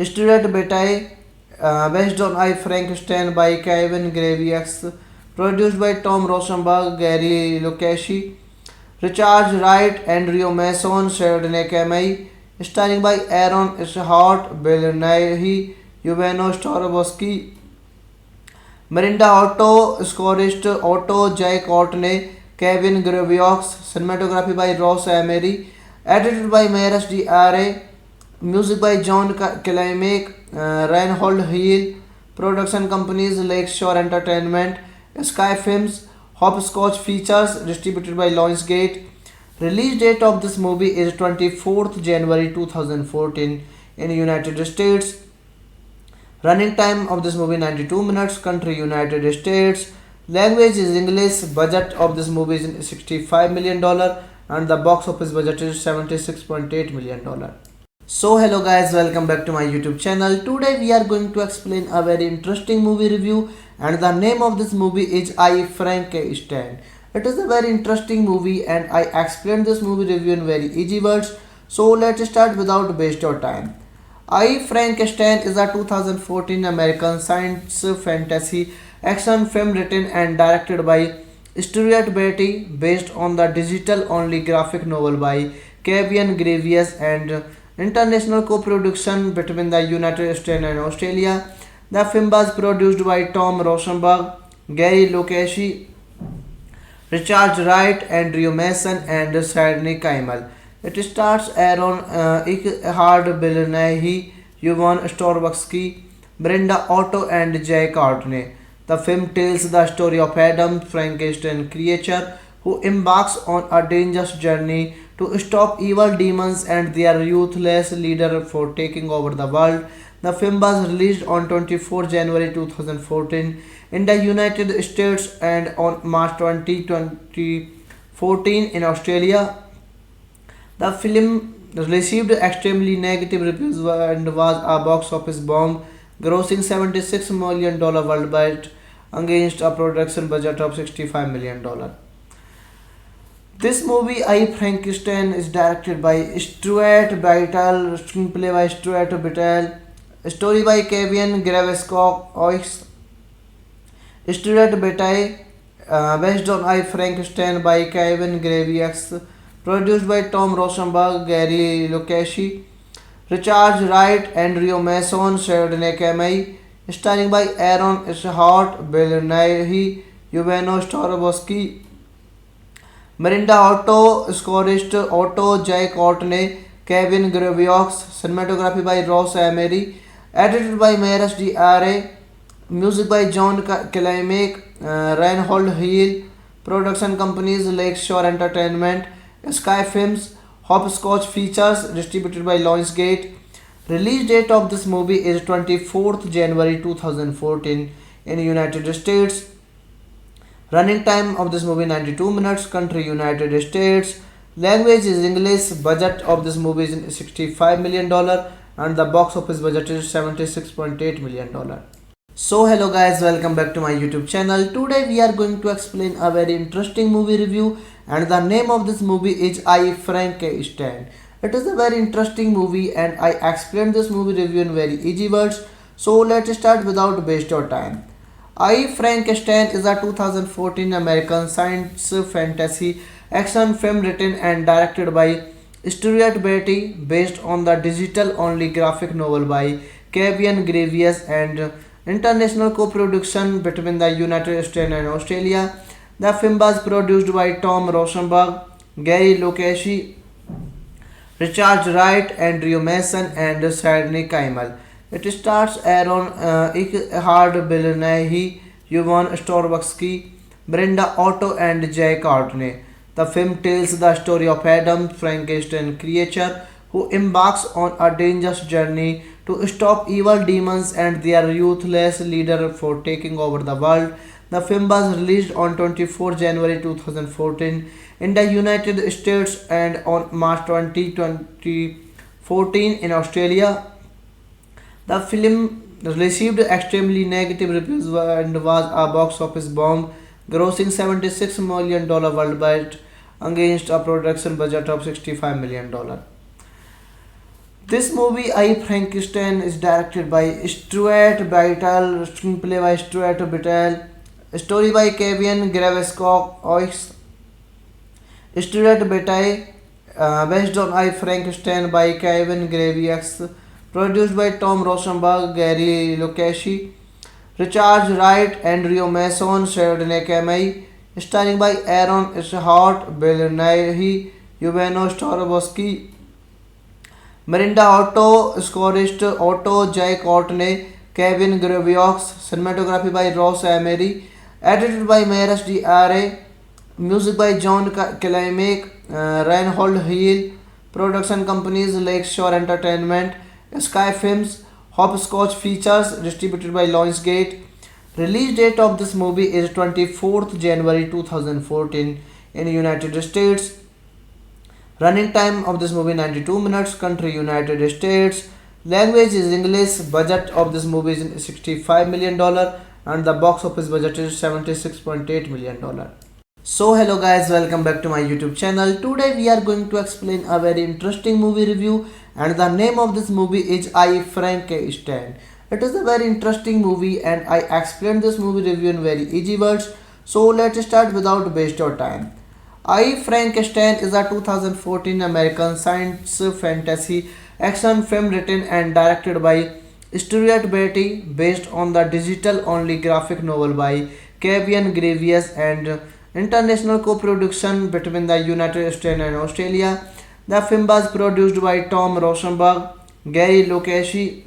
Stuart Bitel, based on I Frankenstein by Kevin Gravius, produced by Tom Rosenberg, Gary Lucchesi, Richard Wright, Andrew Mason, Sidney Kimmel, starring by Aaron Eckhart, Bill Nighy, Yvonne Storovarsky, Miranda Otto, Scorist Otto, Jay Courtney, Kevin Gravios, cinematography by Ross Emery, edited by Maris D.R.A., music by John Klimek, Reinhold Hill, production companies Lakeshore Entertainment, Sky Films, Hopscotch Features, distributed by Lionsgate. Release date of this movie is 24th January 2014 in United States. Running time of this movie 92 minutes. Country United States. Language is English. Budget of this movie is $65 million and the box office budget is $76.8 million. So hello guys, welcome back to my YouTube channel. Today we are going to explain a very interesting movie review and the name of this movie is I Frankenstein. It is a very interesting movie and I explained this movie review in very easy words. So let's start without waste your time. I Frankenstein is a 2014 American science fantasy action film written and directed by Stuart Beatty based on the digital only graphic novel by Kevin Gravius and international co-production between the United States and Australia. The film was produced by Tom Rosenberg, Gary Lucchesi, Richard Wright, Andrew Mason, and Sidney Kimmel. It stars Aaron Eckhart, Bill Nighy, Yvonne Storovarsky, Brenda Otto, and Jay Courtney. The film tells the story of Adam, Frankenstein creature, who embarks on a dangerous journey to stop evil demons and their ruthless leader for taking over the world. The film was released on 24 January 2014 in the United States and on March 2014 in Australia. The film received extremely negative reviews and was a box office bomb, grossing $76 million worldwide against a production budget of $65 million. This movie, I Frankenstein, is directed by Stuart Bitel, screenplay by Stuart Bitel, story by Kevin Gravescock, Stuart Bitel, based on I Frankenstein by Kevin Gravius, produced by Tom Rosenberg, Gary Lucchesi, Richard Wright, Andrew Mason, Sidney Kimmel, starring by Aaron Eckhart, Bill Nighy, Yvonne Storovarsky, Miranda Otto, Scorist Otto, Jay Courtney, Kevin Gravios, cinematography by Ross Emery, edited by Maris D.R.A., music by John Klimek, Reinhold Hill, production companies Lakeshore Entertainment, Sky Films, Hopscotch Features, distributed by Lionsgate. Release date of this movie is 24th January 2014 in United States. Running time of this movie 92 minutes. Country United States. Language is English. Budget of this movie is $65 million and the box office budget is $76.8 million. So hello guys, welcome back to my YouTube channel. Today we are going to explain a very interesting movie review, and the name of this movie is I Frankenstein. It is a very interesting movie and I explained this movie review in very easy words. So let's start without waste your time. I Frankenstein is a 2014 American science fantasy action film written and directed by Stuart Beatty, based on the digital-only graphic novel by Kevin Gravius and international co-production between the United States and Australia. The film was produced by Tom Rosenberg, Gary Lukashi, Richard Wright, Andrew Mason, and Sidney Kimmel. It stars Aaron Eckhart, Bill Nighy, Yvonne Storovarsky, Brenda Otto, and Jay Courtney. The film tells the story of Adam, Frankenstein creature, who embarks on a dangerous journey to stop evil demons and their ruthless leader for taking over the world. The film was released on 24 January 2014 in the United States and on March 20, 2014 in Australia. The film received extremely negative reviews and was a box office bomb, grossing $76 million worldwide against a production budget of $65 million. This movie, I Frankenstein, is directed by Stuart Bitel, screenplay by Stuart Bitel, story by Kevin Gravescock, Stuart Bitel, based on I Frankenstein by Kevin Gravius, produced by Tom Rosenberg, Gary Lukashi, Richard Wright, Andrew Mason, Sidney Kimmel, starring by Aaron Eckhart, Bill Nighy, Yvonne Storovarsky, Miranda Otto, scorist Otto J. Courtney, Kevin Gravios, cinematography by Ross Emery, edited by Maris D.R.A., music by John Klimek, Reinhold Hill, production companies Lakeshore Entertainment, Sky Films, Hopscotch Features, distributed by Lionsgate. Release date of this movie is 24th January 2014 in United States. Running time of this movie 92 minutes. Country United States. Language is English. Budget of this movie is $65 million and the box office budget is $76.8 million. So hello guys, welcome back to my YouTube channel. Today we are going to explain a very interesting movie review, and the name of this movie is I Frankenstein. It is a very interesting movie and I explained this movie review in very easy words. So let's start without waste your time. I Frankenstein is a 2014 American science fantasy action film written and directed by Stuart Beatty, based on the digital-only graphic novel by Kevin Gravius and international co-production between the United States and Australia. The film was produced by Tom Rosenberg, Gary Lukashi,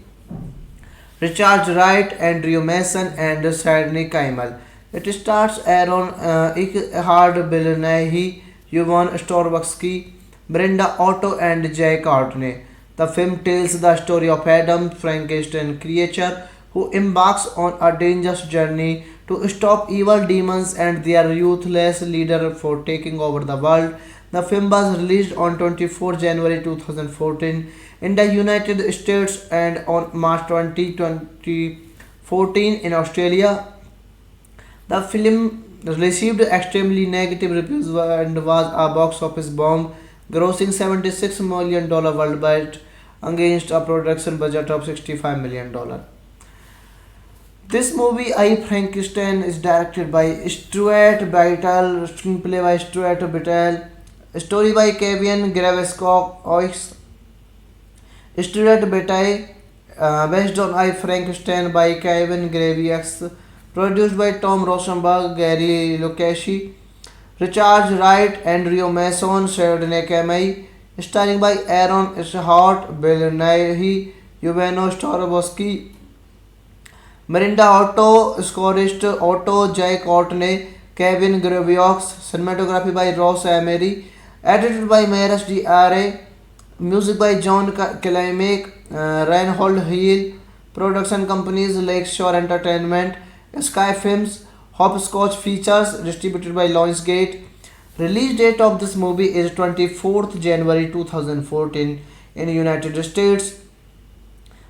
Richard Wright, Andrew Mason, and Sidney Kimmel. It stars Aaron Eckhart, Bill Nighy, Yvonne Storovarsky, Brenda Otto, and Jay Courtney. The film tells the story of Adam, Frankenstein creature, who embarks on a dangerous journey to stop evil demons and their ruthless leader for taking over the world. The film was released on 24 January 2014 in the United States and on March 20, 2014 in Australia. The film received extremely negative reviews and was a box office bomb, grossing $76 million worldwide against a production budget of $65 million. This movie, I Frankenstein, is directed by Stuart Bitel, screenplay by Stuart Bitel, story by Kevin Gravescock, Stuart Bitel, based on I Frankenstein by Kevin Gravius, produced by Tom Rosenberg, Gary Lukashi, Richard Wright, Andrew Mason, Sidney Kimmel, starring by Aaron Eckhart, Bill Nighy, Yvonne Storovarsky, Miranda Otto, scorist Otto J. Courtney, Kevin Gravios, cinematography by Ross Emery, edited by Maris D.R.A., music by John Klimek, Reinhold Hill, production companies Lakeshore Entertainment, Sky Films, Hopscotch Features, distributed by Lionsgate. Release date of this movie is 24th January 2014 in United States.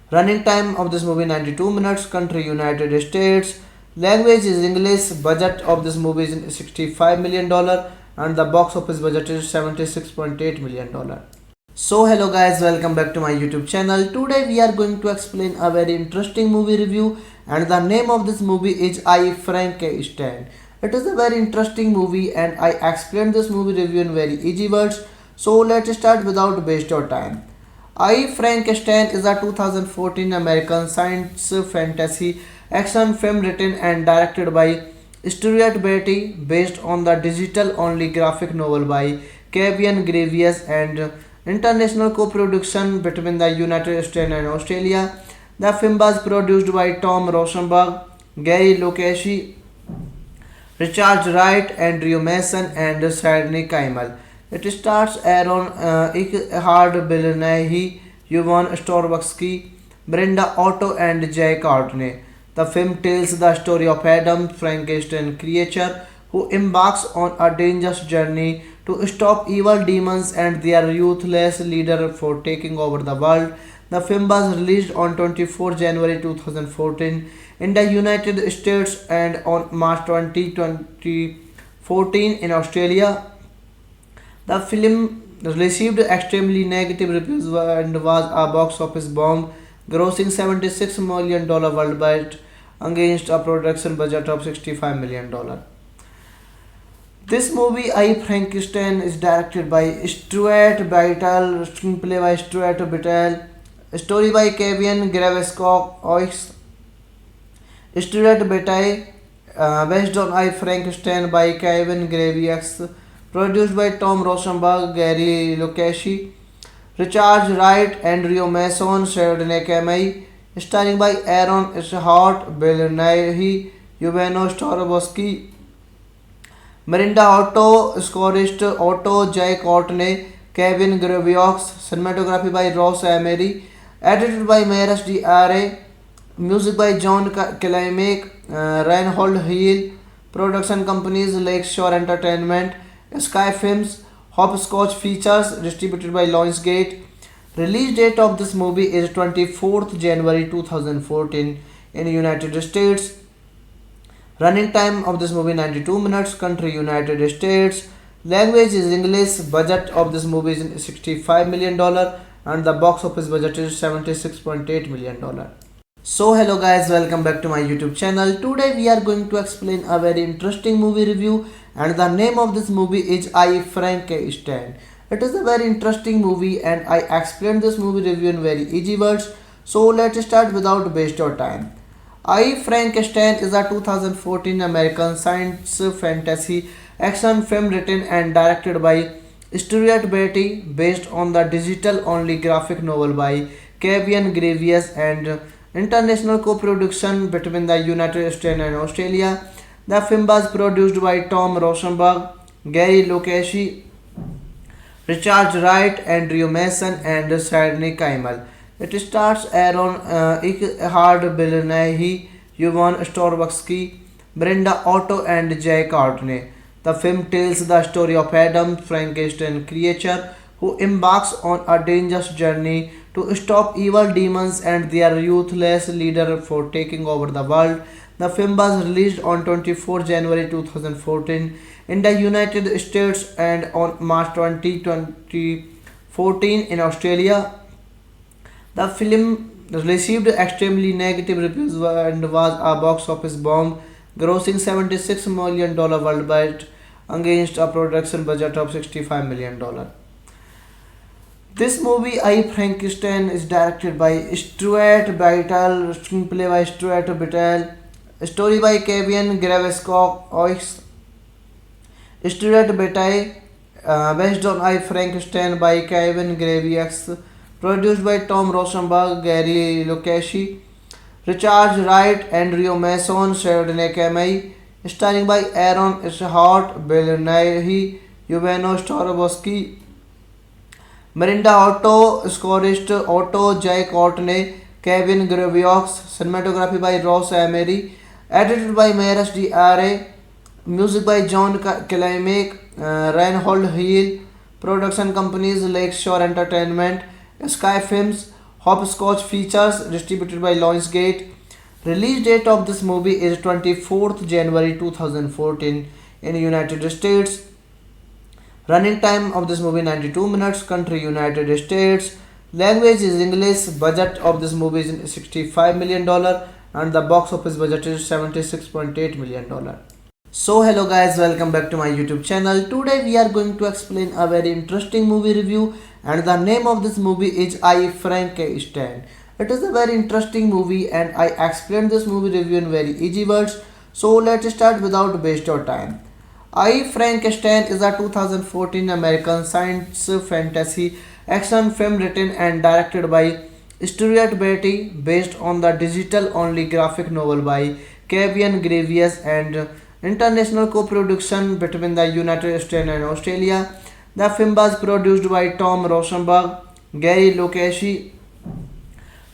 Running time of this movie 92 minutes. Country United States. Language is English. Budget of this movie is $65 million and the box office budget is $76.8 million. So hello guys, welcome back to my YouTube channel. Today we are going to explain a very interesting movie review and the name of this movie is I Frankenstein. It is a very interesting movie and I explained this movie review in very easy words. So let's start without waste your time. I Frankenstein is a 2014 American science fantasy action film written and directed by Stuart Beatty based on the digital-only graphic novel by Kevin Gravius and international co-production between the United States and Australia. The film was produced by Tom Rosenberg, Gary Lucchesi, Richard Wright, Andrew Mason, and Sidney Kimmel. It stars Aaron Eckhart, Bill Nighy, Yvonne Strahovski, Brenda Otto, and Jay Courtney. The film tells the story of Adam, Frankenstein creature, who embarks on a dangerous journey to stop evil demons and their ruthless leader for taking over the world. The film was released on 24 January 2014 in the United States and on March 20, 2014 in Australia. The film received extremely negative reviews and was a box office bomb, grossing $76 million worldwide against a production budget of $65 million. This movie, I Frankenstein, is directed by Stuart Biddle, screenplay by Stuart Biddle, story by Kevin Gravius, Stuart Biddle, based on I Frankenstein by Kevin Gravius, produced by Tom Rosenberg, Gary Lucchesi, Richard Wright, Andrew Mason, Sidney Kimmel, starring by Aaron Eckhart, Bill Nighy, Yvonne Strahovski, Miranda Otto, scorist Otto, Jay Courtney, Kevin Gravius, cinematography by Ross Emery, edited by Maris D.R.A., music by John Klimek, Reinhold Hill, production companies Lakeshore Entertainment, Sky Films, Hopscotch Features, distributed by Lionsgate. Release date of this movie is 24th January 2014 in United States. Running time of this movie 92 minutes. Country United States. Language is English. Budget of this movie is $65 million and the box office budget is $76.8 million. So hello guys, welcome back to my YouTube channel. Today we are going to explain a very interesting movie review and the name of this movie is I Frankenstein. It is a very interesting movie and I explained this movie review in very easy words. So let's start without waste your time. I Frankenstein is a 2014 American science fantasy action film written and directed by Stuart Beatty based on the digital-only graphic novel by Kevin Gravius and international co-production between the United States and Australia. The film was produced by Tom Rosenberg, Gary Lucchesi, Richard Wright, Andrew Mason, and Sidney Kimmel. It stars Aaron Eckhart, Bill Nighy, Yvonne Strahovski, Brenda Otto, and Jay Courtney. The film tells the story of Adam, Frankenstein creature, who embarks on a dangerous journey to stop evil demons and their ruthless leader for taking over the world. The film was released on 24 January 2014 in the United States and on March 20, 2014 in Australia. The film received extremely negative reviews and was a box office bomb, grossing $76 million worldwide against a production budget of $65 million. This movie, I Frankenstein, is directed by Stuart Biddle, screenplay by Stuart Biddle, story by Kevin Gravius, Stuart Biddle, based on I Frankenstein by Kevin Gravius, produced by Tom Rosenberg, Gary Lucchesi, Richard Wright, Andrew Mason, Sidney Kimmel, starring by Aaron Eckhart, Bill Nighy, Yvonne Strahovski, Miranda Otto, scorist Otto, Jay Courtney, Kevin Gravius, cinematography by Ross Emery, edited by Maris D.R.A., music by John Klimek, Reinhold Hill, production companies Lakeshore Entertainment, Sky Films, Hopscotch Features, distributed by Lionsgate. Release date of this movie is 24th January 2014 in United States. Running time of this movie 92 minutes. Country United States. Language is English. Budget of this movie is $65 million and the box office budget is $76.8 million. So hello guys, welcome back to my YouTube channel. Today we are going to explain a very interesting movie review and the name of this movie is I Frankenstein. It is a very interesting movie and I explained this movie review in very easy words. So let's start without waste of time. I Frankenstein is a 2014 American science fantasy action film written and directed by Stuart Beatty based on the digital-only graphic novel by Kevin Gravius and international co-production between the United States and Australia. The film was produced by Tom Rosenberg, Gary Lucchesi,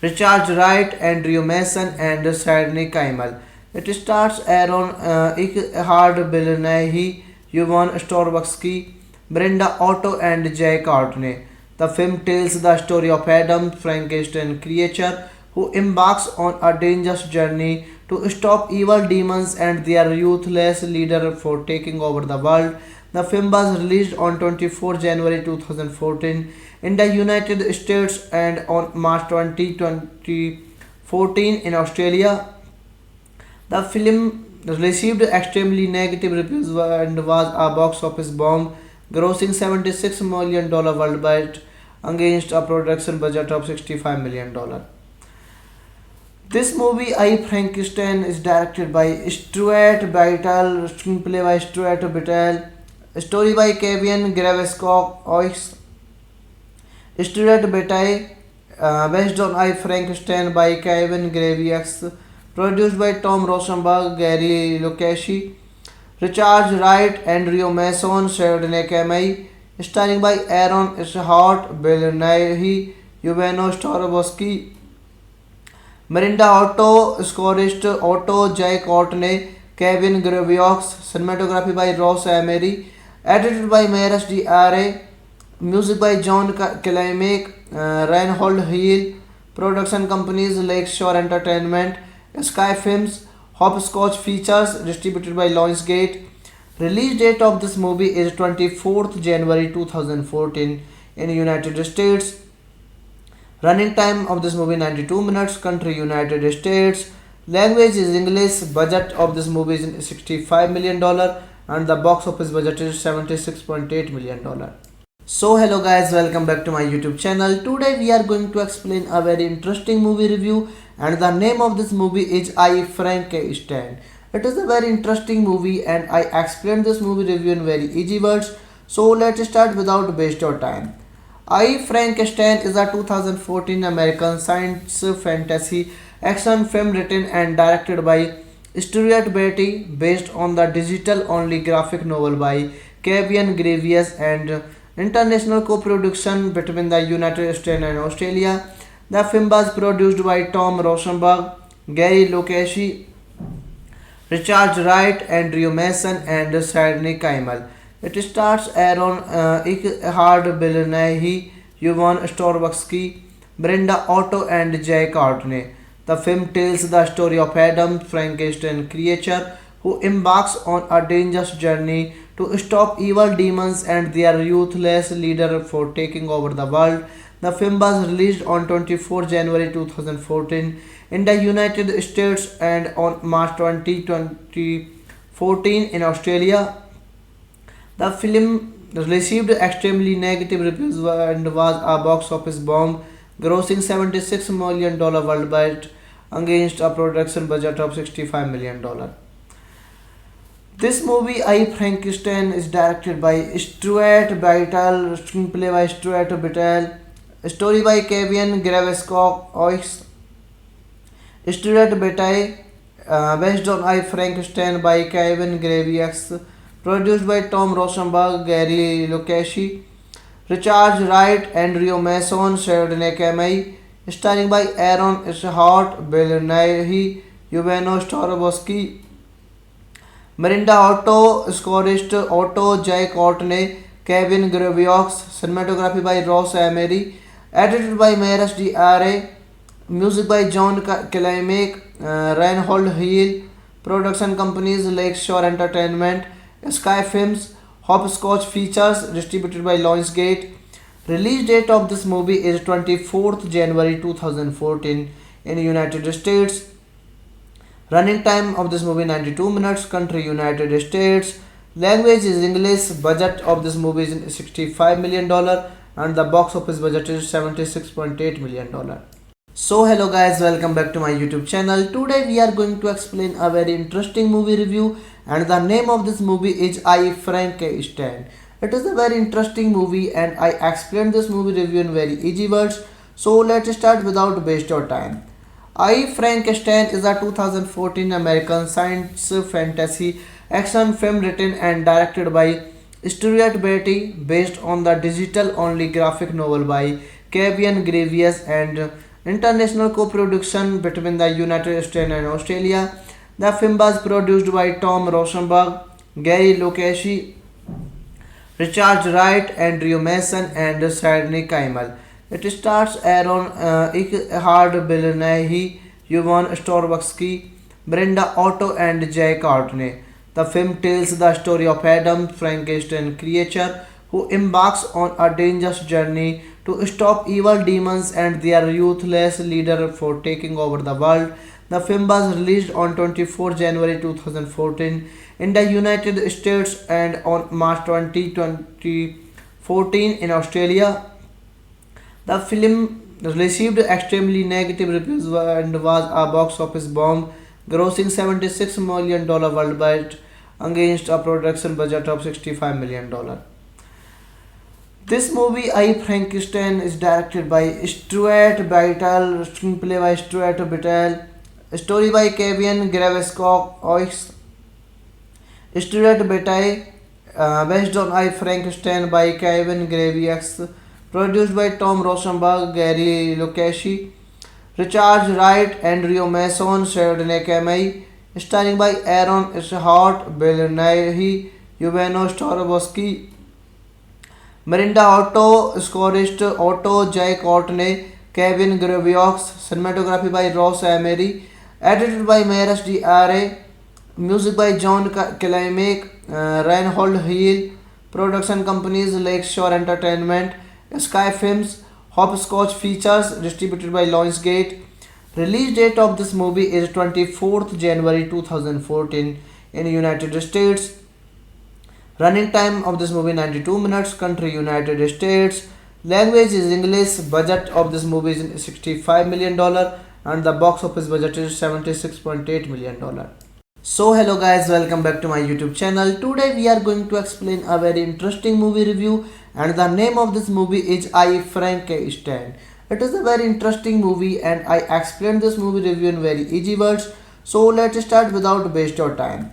Richard Wright, Andrew Mason, and Sidney Kimmel. It stars Aaron Eckhart, Bill Nighy, Yvonne Strahovski, Brenda Otto, and Jay Courtney. The film tells the story of Adam, Frankenstein creature, who embarks on a dangerous journey to stop evil demons and their ruthless leader for taking over the world. The film was released on 24 January 2014 in the United States and on March 20, 2014 in Australia. The film received extremely negative reviews and was a box office bomb, grossing $76 million worldwide against a production budget of $65 million. This movie, I Frankenstein, is directed by Stuart Beatty, screenplay by Stuart Beatty, story by Kevin Gravius, Stuart Beatty, based on I Frankenstein by Kevin Gravius, produced by Tom Rosenberg, Gary Lucchesi, Richard Wright, Andrew Mason, Sidney Kimmel, starring by Aaron Eckhart, Bill Nighy, Yvonne Strahovski, Miranda Otto, scorist Otto, Jay Courtney, Kevin Gravius, cinematography by Ross Emery, edited by Maris D.R.A., music by John Klimek, Reinhold Hill, production companies Lakeshore Entertainment, Sky Films, Hopscotch Features, distributed by Lionsgate. Release date of this movie is 24th January 2014 in United States. Running time of this movie 92 minutes. Country United States. Language is English. Budget of this movie is $65 million and the box office budget is $76.8 million. So hello guys, welcome back to my YouTube channel. Today we are going to explain a very interesting movie review and the name of this movie is I Frankenstein. It is a very interesting movie and I explained this movie review in very easy words. So let's start without waste of time. I Frankenstein is a 2014 American science fantasy action film written and directed by Stuart Beatty based on the digital-only graphic novel by Kevin Gravius and international co-production between the United States and Australia. The film was produced by Tom Rosenberg, Gary Lucchesi, Richard Wright, Andrew Mason, and Sidney Kimmel. It stars Aaron Eckhart, Bill Nighy, Yvonne Strahovski, Brenda Otto, and Jay Courtney. The film tells the story of Adam, Frankenstein creature, who embarks on a dangerous journey to stop evil demons and their ruthless leader for taking over the world. The film was released on 24 January 2014 in the United States and on March 20, 2014 in Australia. The film received extremely negative reviews and was a box office bomb, grossing $76 million worldwide against a production budget of $65 million. This movie, I Frankenstein, is directed by Stuart Beatty, screenplay by Stuart Beatty, story by Kevin Gravius, Stuart Beatty, based on I Frankenstein by Kevin Gravius, produced by Tom Rosenberg, Gary Lucchesi, Richard Wright, Andrew Mason, Sidney Kimmel, starring by Aaron Eckhart, Bill Nighy, Yvonne Strahovski, Miranda Otto, scorist Otto, Jay Courtney, Kevin Gravius, cinematography by Ross Emery, edited by Maris D.R.A., Music by John Klimek, Reinhold Heal, production companies Lakeshore Entertainment, Sky Films, Hopscotch Features, distributed by Lionsgate. Release date of this movie is 24th January 2014 in United States. Running time of this movie 92 minutes. Country United States. Language is English. Budget of this movie is $65 million and the box office budget is $76.8 million. So hello guys, welcome back to my YouTube channel. Today we are going to explain a very interesting movie review and the name of this movie is I Frankenstein. It is a very interesting movie and I explained this movie review in very easy words. So let's start without waste your time. I Frankenstein is a 2014 American science fantasy action film written and directed by Stuart Beatty based on the digital only graphic novel by Kevin Gravius and international co-production between the United States and Australia. The film was produced by Tom Rosenberg, Gary Lukashi, Richard Wright, Andrew Mason, and Sidney Kimmel. It stars Aaron Eckhart, Bill Nighy, Yvonne Strahovski, Brenda Otto, and Jay Courtney. The film tells the story of Adam Frankenstein creature who embarks on a dangerous journey to stop evil demons and their ruthless leader for taking over the world. The film was released on 24 January 2014 in the United States and on March 20, 2014 in Australia. The film received extremely negative reviews and was a box office bomb, grossing $76 million worldwide against a production budget of $65 million. This movie, I Frankenstein, is directed by Stuart Biddle, screenplay by Stuart Biddle, story by Kevin Graveskock, Stuart Biddle, based on I Frankenstein by Kevin Gravius, produced by Tom Rosenberg, Gary Lukashi, Richard Wright, Andrew Mason, Sidney Kimmel, starring by Aaron Eckhart, Bill Nighy, Yvonne Strahovski, Miranda Otto, scorist Otto, Jay Courtney, Kevin Gravios, cinematography by Ross Emery, edited by Maris D.R.A., music by John Klimek, Reinhold Heal, production companies Lakeshore Entertainment, Sky Films, Hopscotch Features, distributed by Lionsgate. Release date of this movie is 24th January 2014 in United States. Running time of this movie 92 minutes. Country United States. Language is English. Budget of this movie is $65 million and the box office budget is $76.8 million. So hello guys, welcome back to my YouTube channel. Today we are going to explain a very interesting movie review and the name of this movie is I Frankenstein. It is a very interesting movie and I explained this movie review in very easy words. So let's start without waste your time.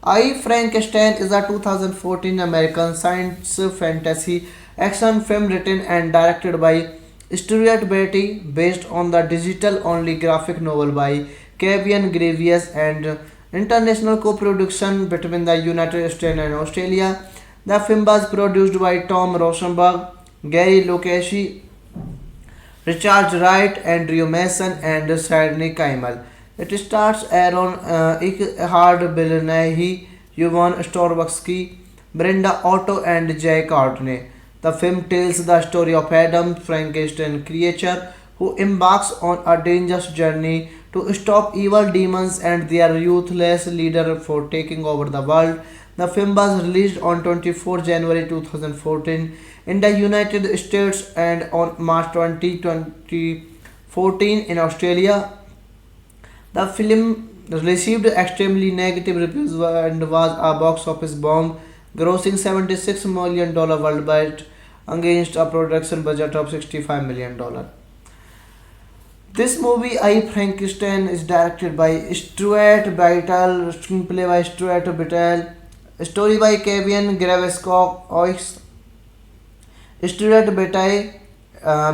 I Frankenstein is a 2014 American science fantasy action film written and directed by Stuart Beatty based on the digital only graphic novel by Kevin Gravius and international co-production between the United States and Australia. The film was produced by Tom Rosenberg, Gary Lukashi, Richard Wright, Andrew Mason, and Sidney Kimmel. It stars Aaron Eckhart, Bill Nighy, Yvonne Strahovski, Brenda Otto, and Jay Courtney. The film tells the story of Adam Frankenstein creature who embarks on a dangerous journey to stop evil demons and their ruthless leader for taking over the world. The film was released on 24 January 2014 in the United States and on March 20, 2014 in Australia. The film received extremely negative reviews and was a box office bomb, grossing $76 million worldwide against a production budget of $65 million. This movie, I Frankenstein, is directed by Stuart Biddle, screenplay by Stuart Biddle, story by Kevin Graveskock, Stuart Biddle,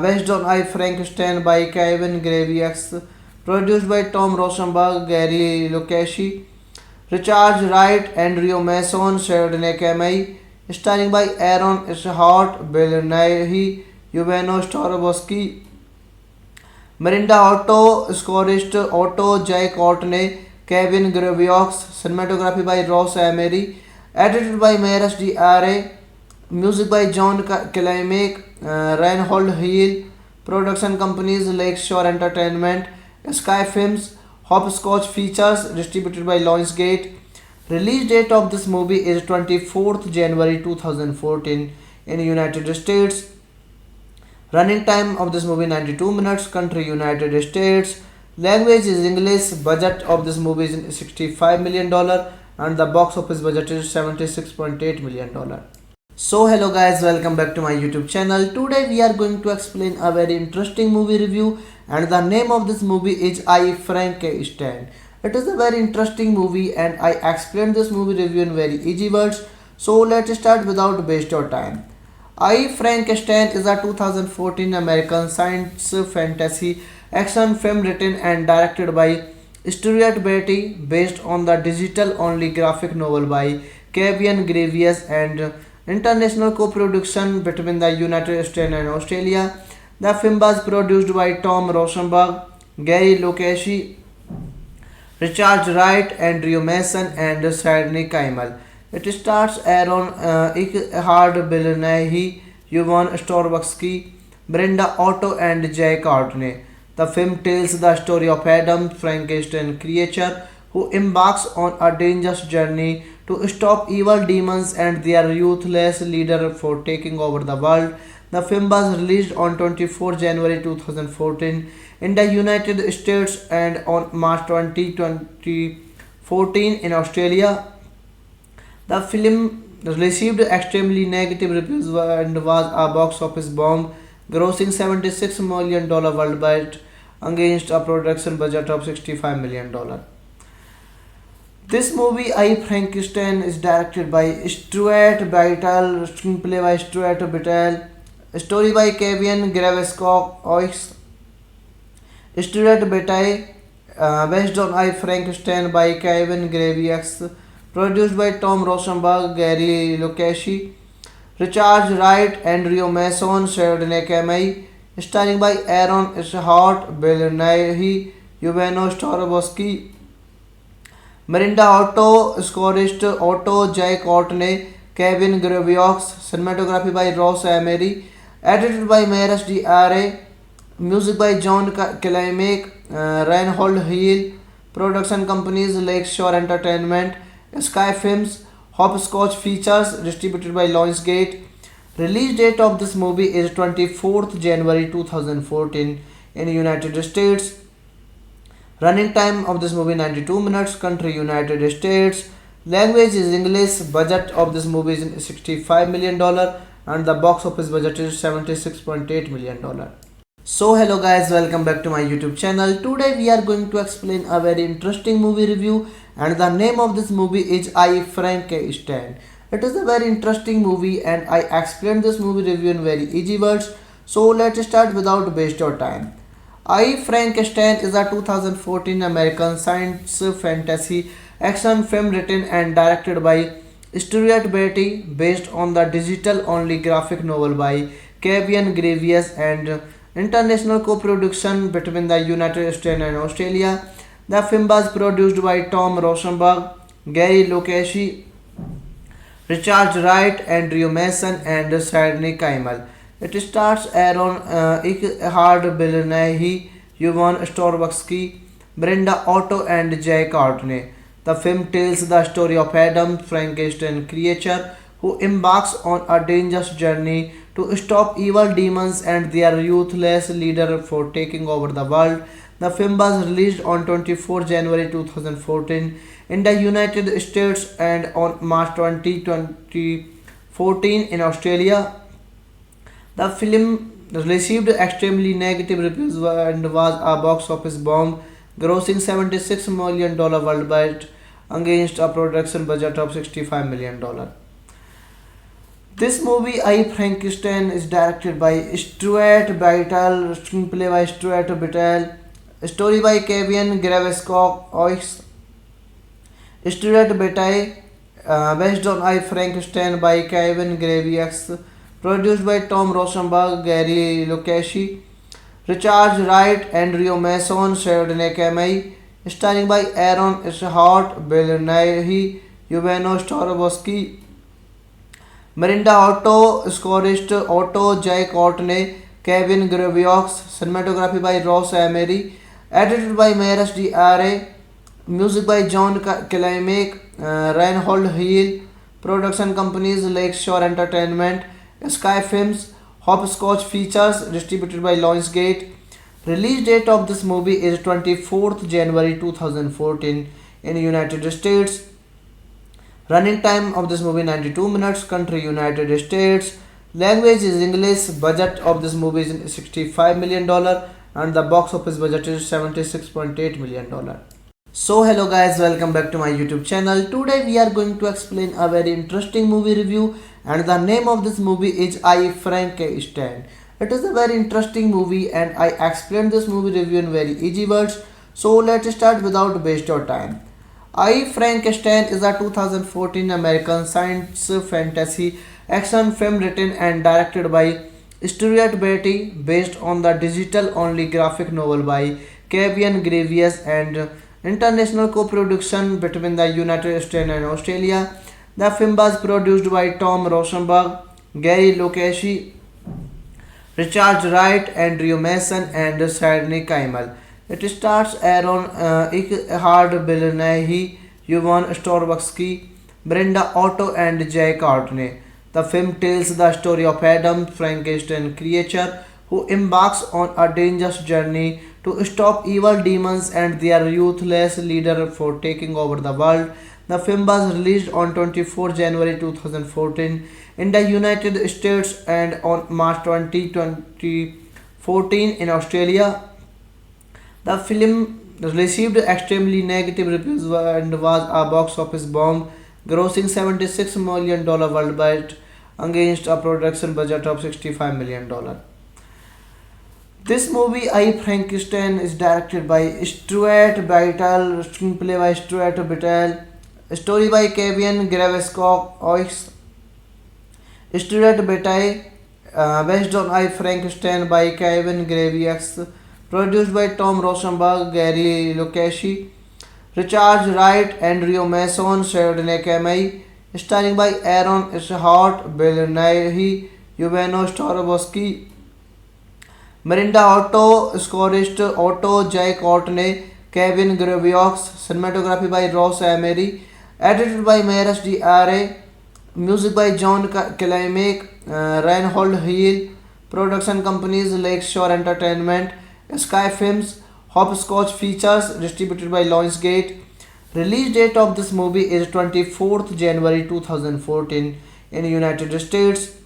based on I Frankenstein by Kevin Gravius, produced by Tom Rosenberg, Gary Lukashi, Richard Wright, Andrew Mason, Sidney Kimmel, starring by Aaron Eckhart, Bill Nighy, Yvonne Strahovski, Mirinda Otto, scorist Otto J. Courtney, Kevin Graviox, cinematography by Ross Emery, edited by Maris D. Are, music by John Killimek, Reinhold Hill, production companies Lakeshore Entertainment, Sky Films, Hopscotch Features, distributed by Lionsgate. Release date of this movie is 24th January 2014 in United States. Running time of this movie 92 minutes. Country United States. Language is English. Budget of this movie is $65 million and the box office budget is $76.8 million. So hello guys, welcome back to my YouTube channel. Today we are going to explain a very interesting movie review and the name of this movie is I Frankenstein. It is a very interesting movie and I explained this movie review in very easy words. So let's start without waste your time. I Frankenstein is a 2014 American science fantasy action film written and directed by Stuart Beatty based on the digital only graphic novel by Kevin Gravius and international co-production between the United States and Australia. The film was produced by Tom Rosenberg, Gary Lukashi, Richard Wright, Andrew Mason, and Sidney Kimmel. It stars Aaron Eckhart, Bill Nighy, Yvonne Strahovski, Brenda Otto, and Jay Courtney. The film tells the story of Adam, Frankenstein creature, who embarks on a dangerous journey to stop evil demons and their ruthless leader for taking over the world. The film was released on 24 January 2014 in the United States and on March 20, 2014 in Australia. The film received extremely negative reviews and was a box office bomb, grossing $76 million worldwide against a production budget of $65 million. This movie, I Frankenstein, is directed by Stuart Biddle, screenplay by Stuart Biddle, story by Kevin Gravescock, Stuart Biddle, based on I Frankenstein by Kevin Gravius, produced by Tom Rosenberg, Gary Lukashi, Richard Wright, Andrew Mason, Sidney Kimmel, starring by Aaron Eckhart, Bill Nighy, Yvonne Strahovski, Mirinda Otto, scorist Otto J. Courtney, Kevin Graviox, cinematography by Ross Emery, edited by Maris D. Are, music by John Killimek, Reinhold Hill, production companies Lakeshore Entertainment, Sky Films, Hopscotch Features, distributed by Lionsgate. Release date of this movie is 24th January 2014 in United States. Running time of this movie 92 minutes. Country United States. Language is English. Budget of this movie is $65 million and the box office budget is $76.8 million. So hello guys, welcome back to my YouTube channel. Today we are going to explain a very interesting movie review and the name of this movie is I Frankenstein. It is a very interesting movie and I explained this movie review in very easy words. So let's start without waste your time. I Frankenstein is a 2014 American science fantasy action film written and directed by Stuart Beatty based on the digital only graphic novel by Kevin Gravius and international co-production between the United States and Australia. The film was produced by Tom Rosenberg, Gary Lukashi, Richard Wright, Andrew Mason, and Sidney Kimmel. It stars Aaron Eckhart, Bill Nighy, Yvonne Strahovski, Brenda Otto, and Jay Courtney. The film tells the story of Adam, Frankenstein creature, who embarks on a dangerous journey to stop evil demons and their ruthless leader for taking over the world. The film was released on 24 January 2014 in the United States and on March 20, 2014 in Australia. The film received extremely negative reviews and was a box office bomb, grossing $76 million worldwide against a production budget of $65 million. This movie, I Frankenstein, is directed by Stuart Biddle, screenplay by Stuart Biddle, story by Kevin Gravescock, Stuart Biddle, based on I Frankenstein by Kevin Gravius, produced by Tom Rosenberg, Gary Lukashi, Richard Wright, Andrew Mason, Sidney Kamei, starring by Aaron Eckhart, Bill Nighy, Yuveno Starobowski, Miranda Otto, scorist Otto J. Courtney, Kevin Graviox, cinematography by Ross Emery, edited by Maris D.R.A., music by John Klimek, Reinhold Hill, production companies Lakeshore Entertainment, Sky Films, Hopscotch Features, distributed by Lionsgate. Release date of this movie is 24th January 2014 in United States. Running time of this movie 92 minutes. Country United States. Language is English. Budget of this movie is $65 million and the box office budget is $76.8 million. So hello guys, welcome back to my YouTube channel. Today we are going to explain a very interesting movie review and the name of this movie is I Frankenstein. It is a very interesting movie and I explained this movie review in very easy words. So let's start without waste your time. I Frankenstein is a 2014 American science fantasy action film written and directed by Stuart Beatty based on the digital only graphic novel by Kevin Gravius and international co-production between the United States and Australia. The film was produced by Tom Rosenberg, Gary Lucchesi, Richard Wright, Andrew Mason, and Sidney Kimmel. It stars Aaron Eckhart, Bill Nighy, Yvonne Starobowski, Brenda Otto, and Jay Courtney. The film tells the story of Adam Frankenstein creature who embarks on a dangerous journey to stop evil demons and their ruthless leader for taking over the world. The film was released on 24 January 2014 in the United States and on March 20, 2014 in Australia. The film received extremely negative reviews and was a box office bomb, grossing $76 million worldwide against a production budget of $65 million. This movie, I Frankenstein, is directed by Stuart Beitel, screenplay by Stuart Beitel, story by Kevin Gravescock, Stuart Beitel, based on I Frankenstein by Kevin Gravius, produced by Tom Rosenberg, Gary Lucchesi, Richard Wright, Andrew Mason, Sidney Kamei, starring by Aaron Eckhart, Bill Nighy, Yuveno Starobowski, Miranda Otto, scorist Otto J. Courtney, Kevin Graviox, cinematography by Ross Emery, edited by Maris D.R.A., music by John Klimek, Reinhold Hill, production companies Lakeshore Entertainment, Sky Films, Hopscotch Features, distributed by Lionsgate. Release date of this movie is 24th January 2014 in United States.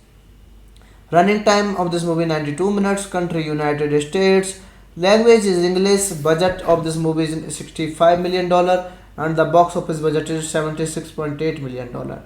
Running time of this movie 92 minutes. Country United States. Language is English. Budget of this movie is $65 million and the box office budget is $76.8 million.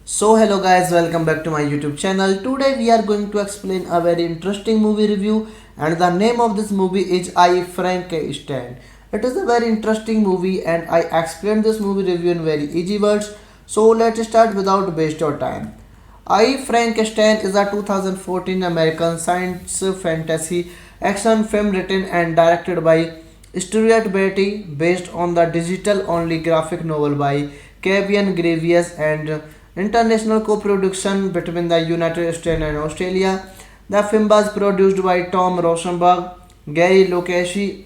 So hello guys, welcome back to my YouTube channel. Today we are going to explain a very interesting movie review and the name of this movie is I Frankenstein. It is a very interesting movie and I explained this movie review in very easy words. So let's start without waste your time. I Frankenstein is a 2014 American science fantasy action film written and directed by Stuart Beatty based on the digital only graphic novel by Kevin Gravius and international co-production between the United States and Australia. The film was produced by Tom Rosenberg, Gary Lucchesi,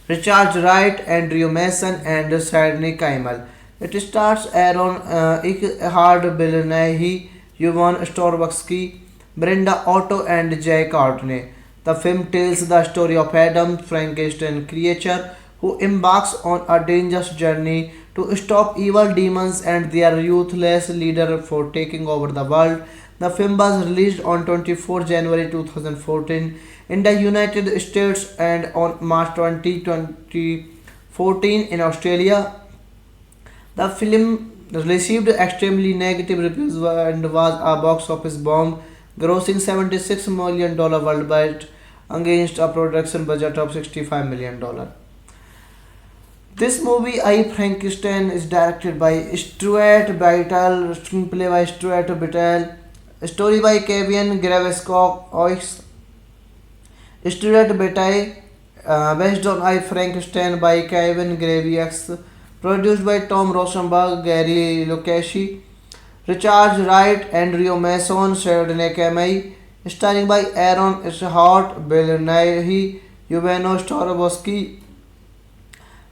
Richard Wright, Andrew Mason, and Sidney Kimmel. It stars Aaron Eckhart, Bill Nighy, Yvonne Starobowski, Brenda Otto, and Jay Courtney. The film tells the story of Adam Frankenstein creature who embarks on a dangerous journey to stop evil demons and their ruthless leader for taking over the world. The film was released on 24 January 2014 in the United States and on March 20, 2014 in Australia. The film received extremely negative reviews and was a box office bomb, grossing $76 million worldwide against a production budget of $65 million. This movie, I Frankenstein, is directed by Stuart Beitel, screenplay by Stuart Beitel, story by Kevin Gravescock, Stuart Bataille, based on I Frankenstein by Kevin Gravius, produced by Tom Rosenberg, Gary Lukashi, Richard Wright, Andrew Mason, Sidney Kamei, starring by Aaron Eckhart, Bill Nighy, Yuveno Storobowski,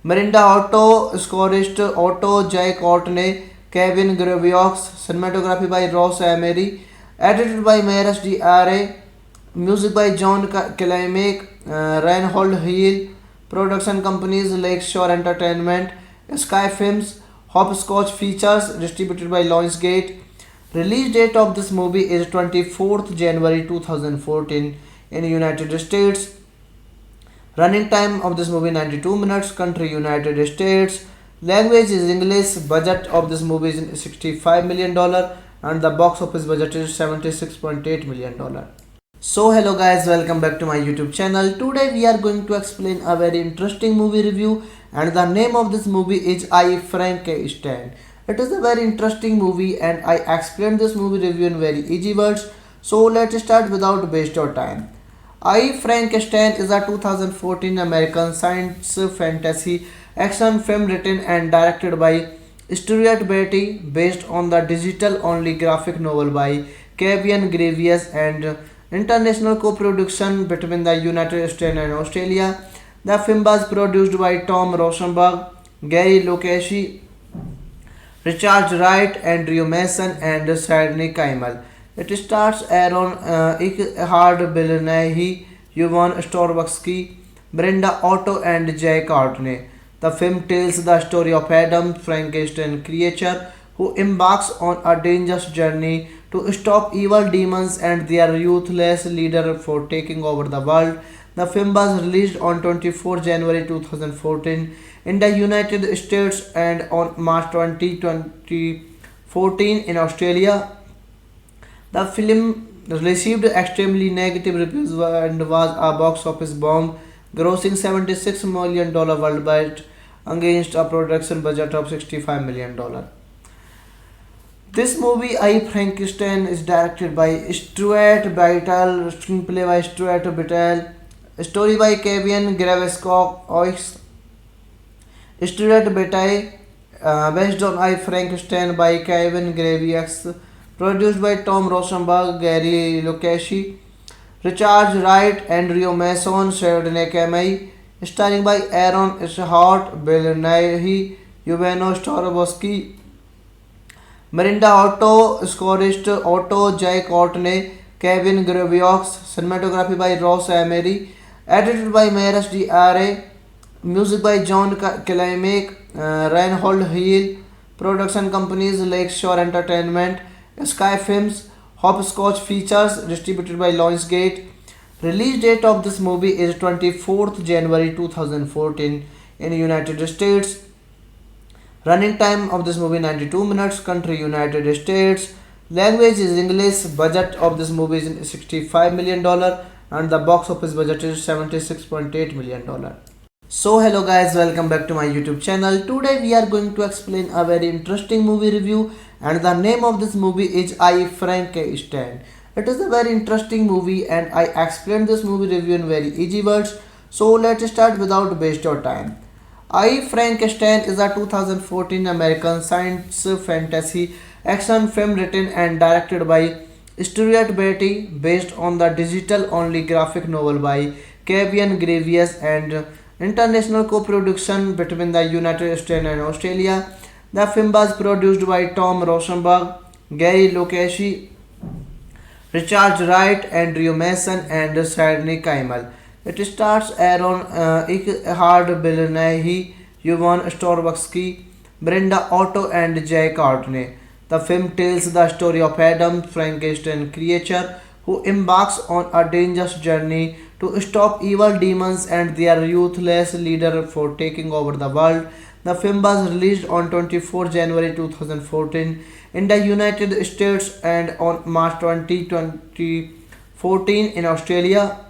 Miranda Otto, scorist Otto J. Courtney, Kevin Gravios, cinematography by Ross Emery, edited by Maris D.R.A., music by John Klimek, Reinhold Hill, production companies Lakeshore Entertainment, Sky Films, Hopscotch Features, distributed by Lionsgate. Release date of this movie is 24th January 2014 in United States. Running time of this movie 92 minutes. Country United States. Language is English. Budget of this movie is $65 million and the box office budget is $76.8 million. So hello guys, welcome back to my YouTube channel. Today we are going to explain a very interesting movie review and the name of this movie is I Frankenstein. It is a very interesting movie and I explained this movie review in very easy words. So let's start without waste your time. I Frankenstein is a 2014 American science fantasy action film written and directed by Stuart Beatty based on the digital only graphic novel by Kevin Gravius and international co-production between the United States and Australia. The film was produced by Tom Rosenberg, Gary Lukashi, Richard Wright, Andrew Mason, and Sidney Kimmel. It stars Aaron Eckhart, Bill Nighy, Yvonne Storowski, Brenda Otto, and Jay Courtney. The film tells the story of Adam, Frankenstein creature, who embarks on a dangerous journey to stop evil demons and their ruthless leader for taking over the world. The film was released on 24 January 2014 in the United States and on March 20, 2014 in Australia. The film received extremely negative reviews and was a box office bomb, grossing $76 million worldwide against a production budget of $65 million. This movie, I Frankenstein, is directed by Stuart Bataille, screenplay by Stuart Bataille, story by Kevin Graviskos, Stuart Bataille, based on I Frankenstein by Kevin Gravius, produced by Tom Rosenberg, Gary Lukashi, Richard Wright, Andrew Mason, Sidney Kamei, starring by Aaron Eckhart, Bill Nighy, Yuveno Storobowski, Miranda Otto, scorist Otto J. Courtney, Kevin Gravios, cinematography by Ross Emery, edited by Maris D.R.A., music by John Klimek, Reinhold Hill, production companies Lakeshore Entertainment, Sky Films, Hopscotch Features, distributed by Lionsgate. Release date of this movie is 24th January 2014 in United States. Running time of this movie 92 minutes. Country United States. Language is English. Budget of this movie is $65 million and the box office budget is $76.8 million. So hello guys, welcome back to my YouTube channel. Today we are going to explain a very interesting movie review and the name of this movie is I Frankenstein. It is a very interesting movie and I explained this movie review in very easy words. So let's start without waste your time. I Frankenstein is a 2014 American science fantasy action film written and directed by Stuart Beatty based on the digital only graphic novel by Kevin Gravius and international co-production between the United States and Australia. The film was produced by Tom Rosenberg, Gary Lukashi, Richard Wright, Andrew Mason, and Sidney Kimmel. It stars Aaron Eckhart, Bill Nighy, Yvonne Storowski, Brenda Otto, and Jay Courtney. The film tells the story of Adam, Frankenstein creature, who embarks on a dangerous journey to stop evil demons and their ruthless leader for taking over the world. The film was released on 24 January 2014 in the United States and on March 20, 2014 in Australia.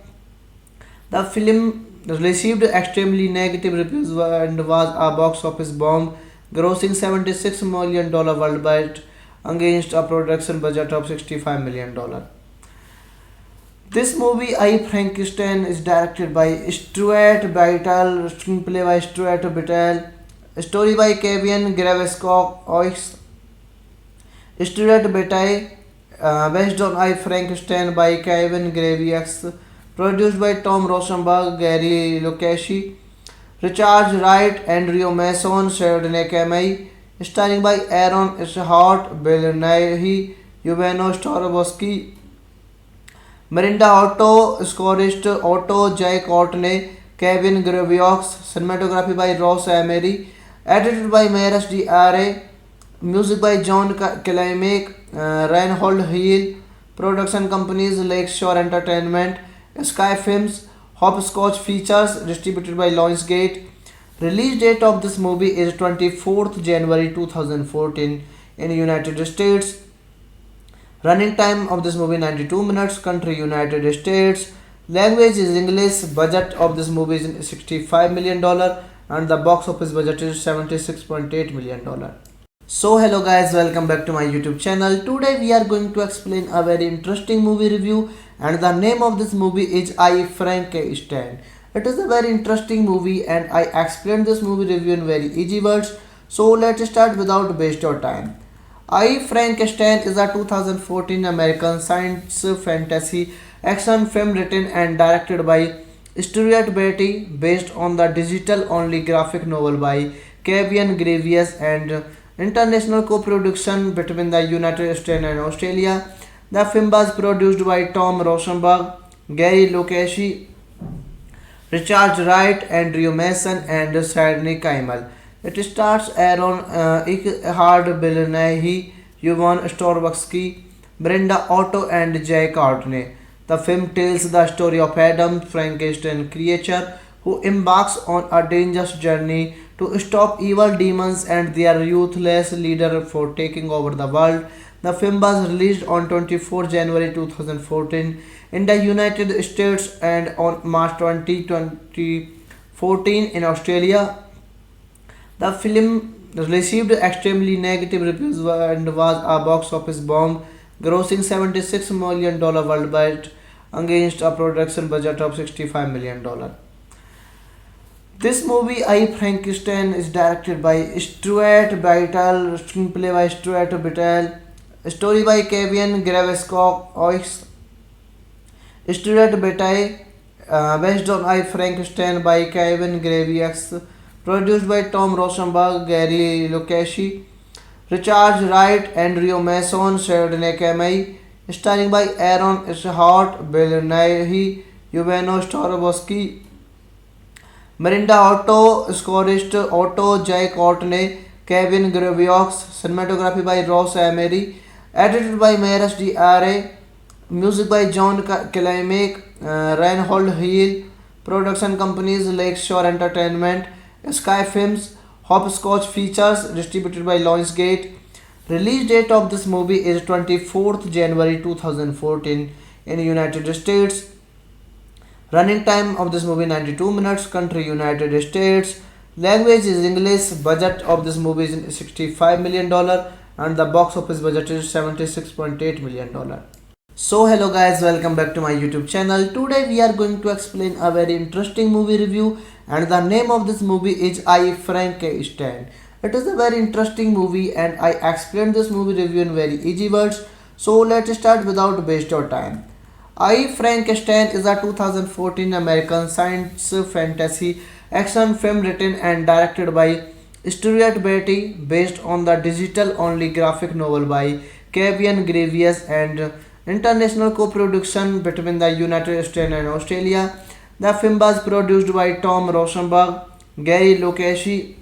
The film received extremely negative reviews and was a box office bomb, grossing $76 million worldwide against a production budget of $65 million. This movie, I Frankenstein, is directed by Stuart Bitel, screenplay by Stuart Bitel, story by Kevin Gravescock, Stuart Bitel, based on I Frankenstein by Kevin Gravius, produced by Tom Rosenberg, Gary Lukashi, Richard Wright, Andrew Mason, Sheridan Kamei, starring by Aaron Eckhart, Bill Nighy, Yuveno Starobowski, Mirinda Otto, scorist Otto J. Courtney, Kevin Graviox, cinematography by Ross Emery, edited by Maris D. Are, music by John Killiamick, Reinhold Hill, production companies Lakeshore Entertainment, Sky Films, Hopscotch Features, distributed by Lionsgate. Release date of this movie is 24th January 2014 in United States. Running time of this movie 92 minutes. Country United States. Language is English. Budget of this movie is $65 million and the box office budget is $76.8 million. So hello guys, welcome back to my YouTube channel. Today we are going to explain a very interesting movie review and the name of this movie is I Frankenstein. It is a very interesting movie and I explained this movie review in very easy words. So let's start without waste your time. I Frankenstein is a 2014 American science fantasy action film written and directed by Stuart Beatty based on the digital-only graphic novel by Kevin Gravius and international co-production between the United States and Australia. The film was produced by Tom Rosenberg, Gary Lukashi, Richard Wright, Andrew Mason, and Sidney Kimmel. It stars Aaron Eckhart, Bill Nighy, Yvonne Starobowski, Brenda Otto, and Jay Courtney. The film tells the story of Adam, Frankenstein creature, who embarks on a dangerous journey to stop evil demons and their ruthless leader for taking over the world. The film was released on 24 January 2014 in the United States and on March 2014 in Australia. The film received extremely negative reviews and was a box office bomb, grossing $76 million worldwide against a production budget of $65 million. This movie, I Frankenstein, is directed by Stuart Bitel, screenplay by Stuart Bitel, story by Kevin Gravescock, Stuart Bitel, based on I Frankenstein by Kevin Gravius, produced by Tom Rosenberg, Gary Lukashi, Richard Wright, Andrew Mason, Sheridan Kamei, starring by Aaron Eckhart, Bill Nighy, Yuveno Starobowski, Mirinda Otto, scorist Otto J. Courtney, Kevin Graviox, cinematography by Ross Emery, edited by Maris D. Are, music by John Killiamick, Reinhold Hill, production companies Lakeshore Entertainment, Sky Films, Hopscotch Features, distributed by Lionsgate. Release date of this movie is 24th January 2014 in United States. Running time of this movie 92 minutes. Country United States. Language is English. Budget of this movie is $65 million and the box office budget is $76.8 million. So hello guys, welcome back to my YouTube channel. Today we are going to explain a very interesting movie review and the name of this movie is I Frankenstein. It is a very interesting movie and I explained this movie review in very easy words. So let's start without waste your time. I Frankenstein is a 2014 American science fantasy action film written and directed by Stuart Beatty based on the digital-only graphic novel by Kevin Gravius and international co-production between the United States and Australia. The film was produced by Tom Rosenberg, Gary Lukashi,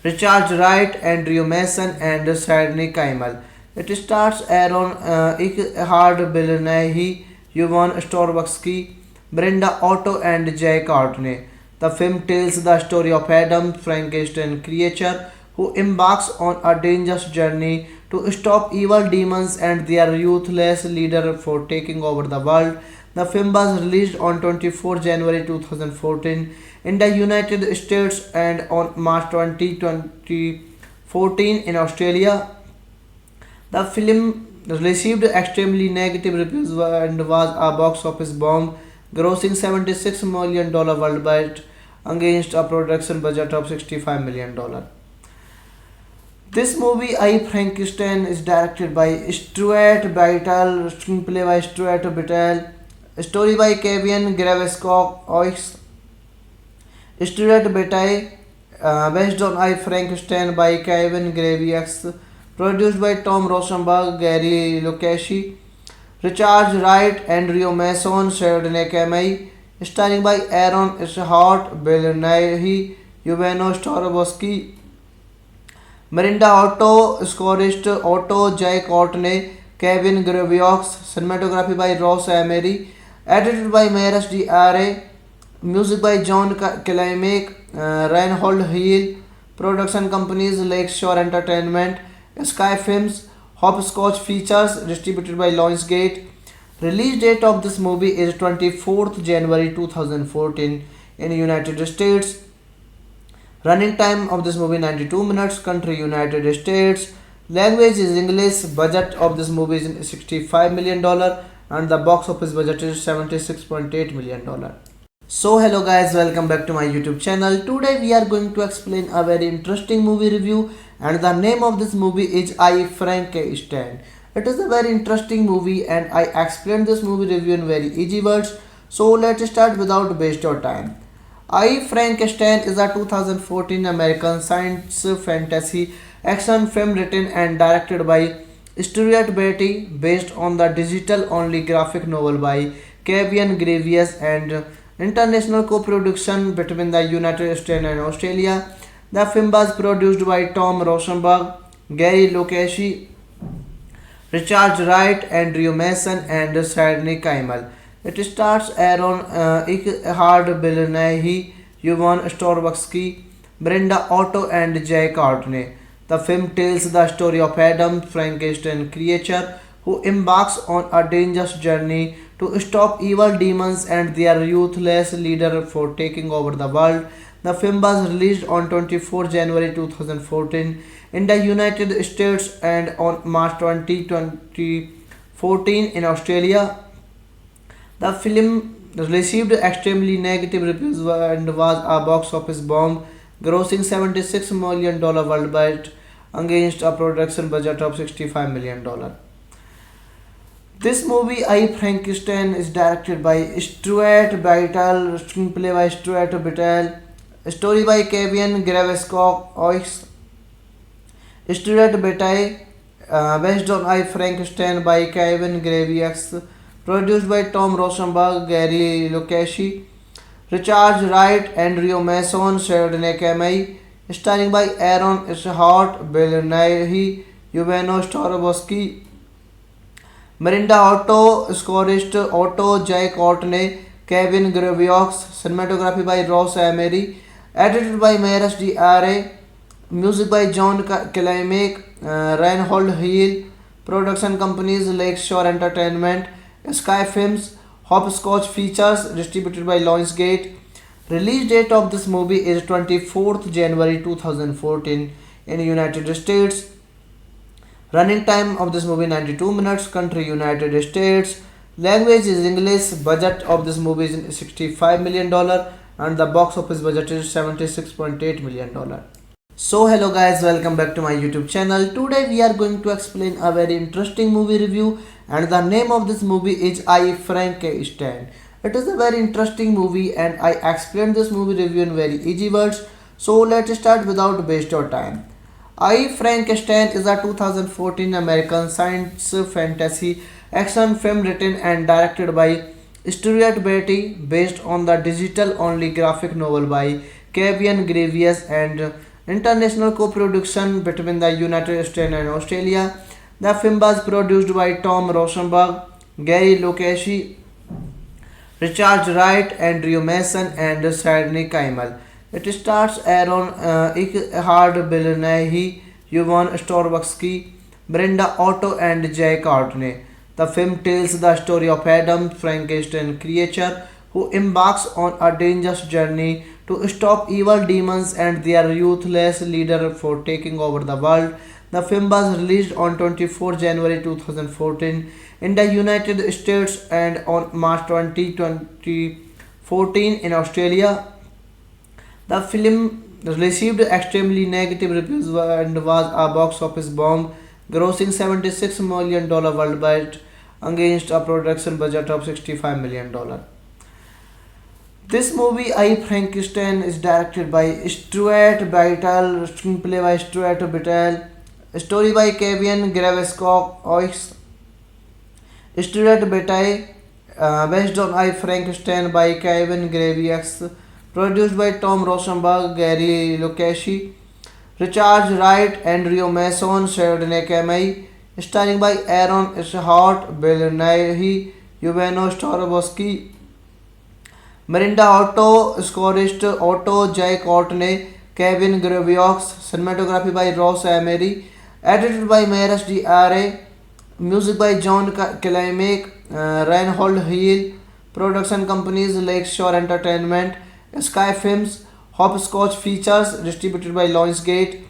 Richard Wright, Andrew Mason, and Sidney Kimmel. It stars Aaron Eckhart, Bill Nighy, Yvonne Starobowski, Brenda Otto, and Jay Courtney. The film tells the story of Adam, Frankenstein creature, who embarks on a dangerous journey to stop evil demons and their ruthless leader for taking over the world. The film was released on 24 January 2014 in the United States and on March 2014 in Australia. The film received extremely negative reviews and was a box office bomb, grossing $76 million worldwide against a production budget of $65 million. This movie, I Frankenstein, is directed by Stuart Bitel, screenplay by Stuart Bitel, story by Kevin Gravescock, Stuart Bitel, based on I Frankenstein by Kevin Graviax, produced by Tom Rosenberg, Gary Lukashi, Richard Wright, Andrew Mason, Sheridan Kamei, starring by Aaron Eckhart, Bill Nighy, Yuveno Starobowski, Miranda Otto, scorist Otto J. Courtney, Kevin Graviox, cinematography by Ross Emery, edited by Maris D. Are, music by John Klimek, Reinhold Hill, production companies Lakeshore Entertainment, Sky Films, Hopscotch Features, distributed by Lionsgate. Release date of this movie is 24th January 2014 in United States. Running time of this movie 92 minutes. Country United States. Language is English. Budget of this movie is $65 million and the box office budget is $76.8 million. So hello guys, welcome back to my YouTube channel. Today we are going to explain a very interesting movie review and the name of this movie is I Frankenstein. It is a very interesting movie and I explained this movie review in very easy words. So let's start without waste your time. I Frankenstein is a 2014 American science fantasy action film written and directed by Stuart Beatty based on the digital-only graphic novel by Kevin Gravius and international co-production between the United States and Australia. The film was produced by Tom Rosenberg, Gary Lukashi, Richard Wright, Andrew Mason, and Sidney Kimmel. It stars Aaron Eckhart, Bill Nighy, Yvonne Starobowski, Brenda Otto, and Jay Courtney. The film tells the story of Adam, Frankenstein creature, who embarks on a dangerous journey to stop evil demons and their ruthless leader for taking over the world. The film was released on 24 January 2014 in the United States and on March 20, 2014 in Australia. The film received extremely negative reviews and was a box office bomb, grossing $76 million worldwide against a production budget of $65 million. This movie, I Frankenstein, is directed by Stuart Bitel, screenplay by Stuart Bitel, story by Kevin Gravescock, Stuart Bitel, based on I Frankenstein by Kevin Graviax, produced by Tom Rosenberg, Gary Lukashi, Richard Wright, Andrew Mason, Sheridan Kamei, starring by Aaron Eckhart, Bill Nighy, Yuveno Starobowski, Miranda Otto, scorist Otto J. Courtney, Kevin Graviox, cinematography by Ross Emery, edited by Maris D. Are, music by John Klimek, Reinhold Hill, production companies Lakeshore Entertainment, Sky Films, Hopscotch Features, distributed by Lionsgate. Release date of this movie is 24th January 2014 in United States. Running time of this movie 92 minutes. Country United States. Language is English. Budget of this movie is $65 million and the box office budget is $76.8 million. So hello guys, welcome back to my YouTube channel. Today we are going to explain a very interesting movie review and the name of this movie is I Frankenstein. It is a very interesting movie and I explained this movie review in very easy words. So let's start without waste your time. I Frankenstein is a 2014 American science fantasy action film written and directed by Stuart Beatty based on the digital-only graphic novel by Kevin Gravius and international co-production between the United States and Australia. The film was produced by Tom Rosenberg, Gary Lukashi, Richard Wright, Andrew Mason, and Sidney Kimmel. It stars Aaron Eckhart, Bill Nighy, Yvonne Starobowski, Brenda Otto, and Jay Courtney. The film tells the story of Adam, Frankenstein creature, who embarks on a dangerous journey to stop evil demons and their ruthless leader for taking over the world. The film was released on 24 January 2014 in the United States and on March 20, 2014 in Australia. The film received extremely negative reviews and was a box office bomb, grossing $76 million worldwide against a production budget of $65 million. This movie, I Frankenstein, is directed by Stuart Bitel, screenplay by Stuart Bitel, story by Kevin Gravescock, Stuart Bitel, based on I Frankenstein by Kevin Gravius, produced by Tom Rosenberg, Gary Lukashi, Richard Wright, Andrew Mason, Sidney Kamei, starring by Aaron Eckhart, Bill Nighy, Yuveno Starobowski, Miranda Otto, scorist Otto J. Courtney, Kevin Gravios, cinematography by Ross Emery, edited by Maris D.R.A., music by John Klimek, Reinhold Hill, production companies Lakeshore Entertainment, Sky Films, Hopscotch Features, distributed by Lionsgate.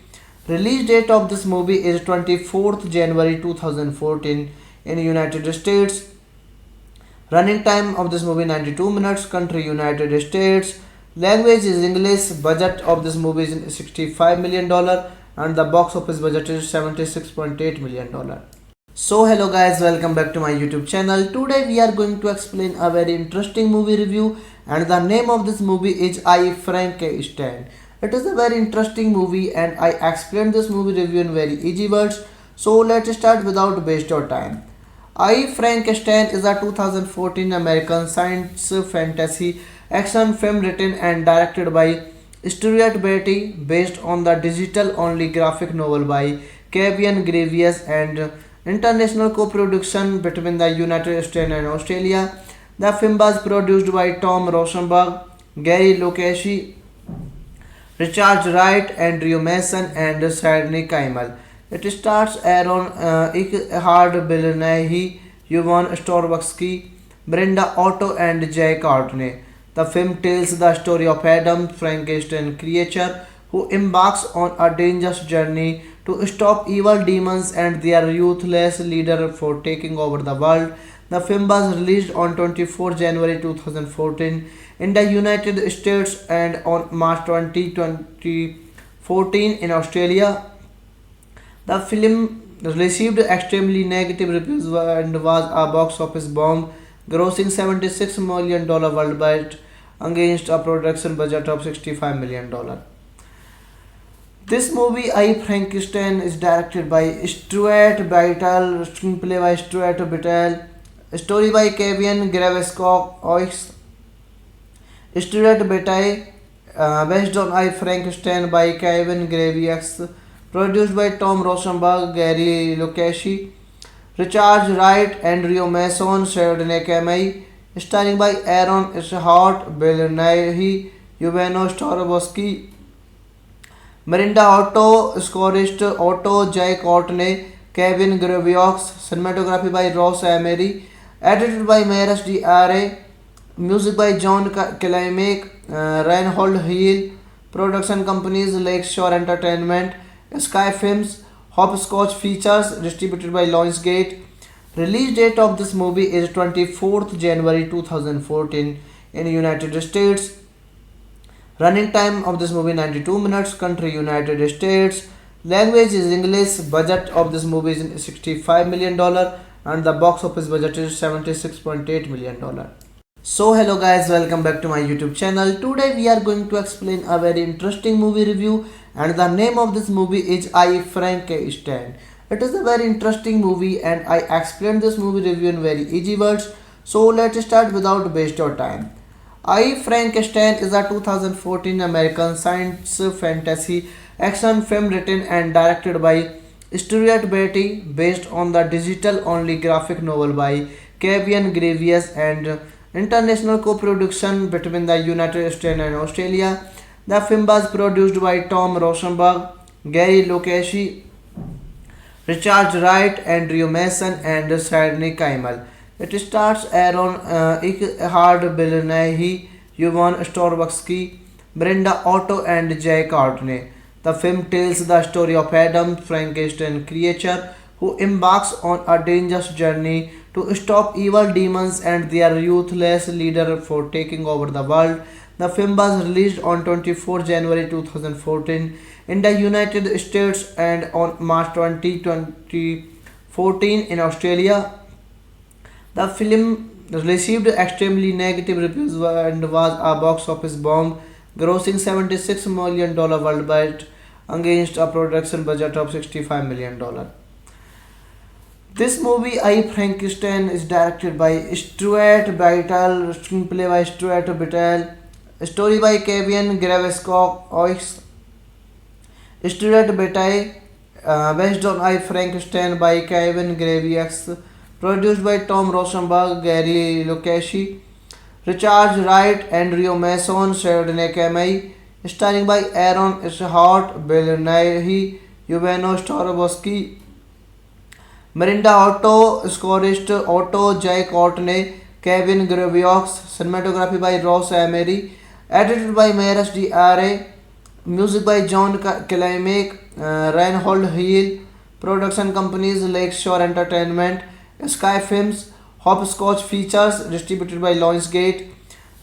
Release date of this movie is 24th January 2014 in United States. Running time of this movie 92 minutes. Country United States. Language is English. Budget of this movie is $65 million and the box office budget is $76.8 million. So hello guys, welcome back to my YouTube channel. Today we are going to explain a very interesting movie review and the name of this movie is I Frankenstein. It is a very interesting movie and I explained this movie review in very easy words. So let's start without waste your time. I Frankenstein is a 2014 American science fantasy action film written and directed by Stuart Beatty based on the digital only graphic novel by Kevin Gravius and international co-production between the United States and Australia. The film was produced by Tom Rosenberg, Gary Lukashi, Richard Wright, Andrew Mason and Sidney Kimmel. It stars Aaron Eckhart, Bill Nighy, Yvonne Starobowski, Brenda Otto and Jay Courtney. The film tells the story of Adam Frankenstein creature who embarks on a dangerous journey to stop evil demons and their ruthless leader for taking over the world. The film was released on 24 January 2014 in the United States and on March 20, 2014 in Australia. The film received extremely negative reviews and was a box office bomb, grossing $76 million worldwide against a production budget of $65 million. This movie, I Frankenstein, is directed by Stuart Bitel, screenplay by Stuart Bitel, story by Kevin Gravescock, Stuart Bitel, based on I Frankenstein by Kevin Gravius, produced by Tom Rosenberg, Gary Lukashi, Richard Wright, Andrew Mason, Sidney Kamei, starring by Aaron Eckhart, Bill Nighy, Yuveno Starobowski, Miranda Otto, scorist Otto J. Courtney, Kevin Gravios, cinematography by Ross Emery, edited by Maris D.R.A., music by John Klimek, Reinhold Hill, production companies Lakeshore Entertainment, Sky Films, Hopscotch Features, distributed by Lionsgate. Release date of this movie is 24th January 2014 in United States. Running time of this movie 92 minutes. Country United States. Language is English. Budget of this movie is $65 million and the box office budget is $76.8 million. So hello guys, welcome back to my YouTube channel. Today we are going to explain a very interesting movie review and the name of this movie is I Frankenstein. It is a very interesting movie and I explained this movie review in very easy words. So let's start without waste your time. I Frankenstein is a 2014 American science fantasy action film written and directed by Stuart Beatty based on the digital only graphic novel by Kevin Gravius and international co-production between the United States and Australia. The film was produced by Tom Rosenberg, Gary Lukashi, Richard Wright, Andrew Mason and Sidney Kimmel. It stars Aaron Eckhart, Bill Nighy, Yvonne Starobowski, Brenda Otto and Jay Courtney. The film tells the story of Adam, Frankenstein creature, who embarks on a dangerous journey to stop evil demons and their ruthless leader for taking over the world. The film was released on 24 January 2014 in the United States and on March 20, 2014 in Australia. The film received extremely negative reviews and was a box office bomb, grossing $76 million worldwide against a production budget of $65 million. This movie, I Frankenstein, is directed by Stuart Biddle, screenplay by Stuart Biddle, story by Kevin Gravescock, Stuart Biddle, based on I Frankenstein by Kevin Graves, produced by Tom Rosenberg, Gary Lucchesi, Richard Wright, Andrew Mason, Sidney Kamei, starring by Aaron Eckhart, Bill Nighy, Yuveno Starobowski, Miranda Otto, scorist Otto J. Courtney, Kevin Graviaux, cinematography by Ross Emery, edited by Maris D.R.A., music by John Killiamick, Reinhold Hill, production companies Lakeshore Entertainment, Sky Films, Hopscotch Features, distributed by Lionsgate.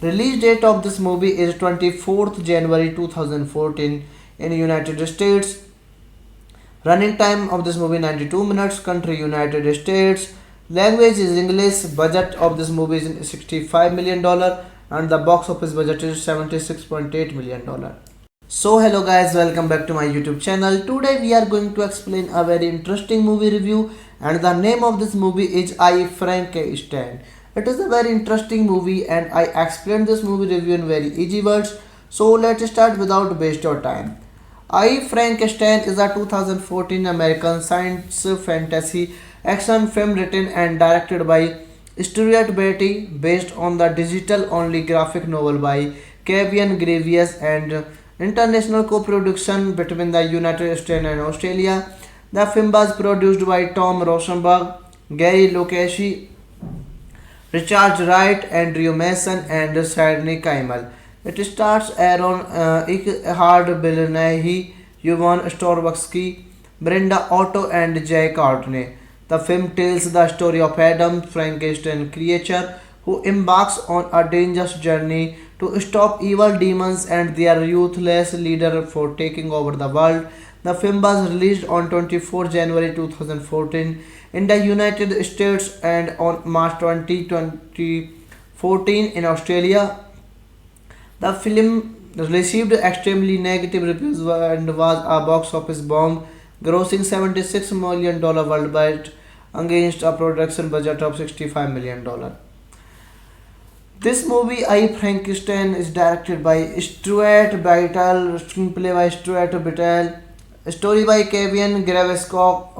Release date of this movie is 24th January 2014 in United States. Running time of this movie 92 minutes. Country United States. Language is English. Budget of this movie is $65 million and the box office budget is $76.8 million. So hello guys, welcome back to my YouTube channel. Today we are going to explain a very interesting movie review and the name of this movie is I Frankenstein. It is a very interesting movie and I explained this movie review in very easy words. So let's start without waste your time. I Frankenstein is a 2014 American science fantasy action film written and directed by Stuart Beatty based on the digital only graphic novel by Kevin Gravious and international co-production between the United States and Australia. The film was produced by Tom Rosenberg, Gary Lucchesi, Richard Wright, Andrew Mason, and Sidney Kimmel. It stars Aaron Eckhart, Bill Nighy, Yvonne Starobowski, Brenda Otto, and Jay Courtney. The film tells the story of Adam, Frankenstein creature, who embarks on a dangerous journey to stop evil demons and their ruthless leader for taking over the world. The film was released on 24 January 2014 in the United States and on March 20, 2014 in Australia. The film received extremely negative reviews and was a box office bomb, grossing $76 million worldwide against a production budget of $65 million. This movie, I Frankenstein, is directed by Stuart Biddle, screenplay by Stuart Biddle, story by Kevin Gravescock,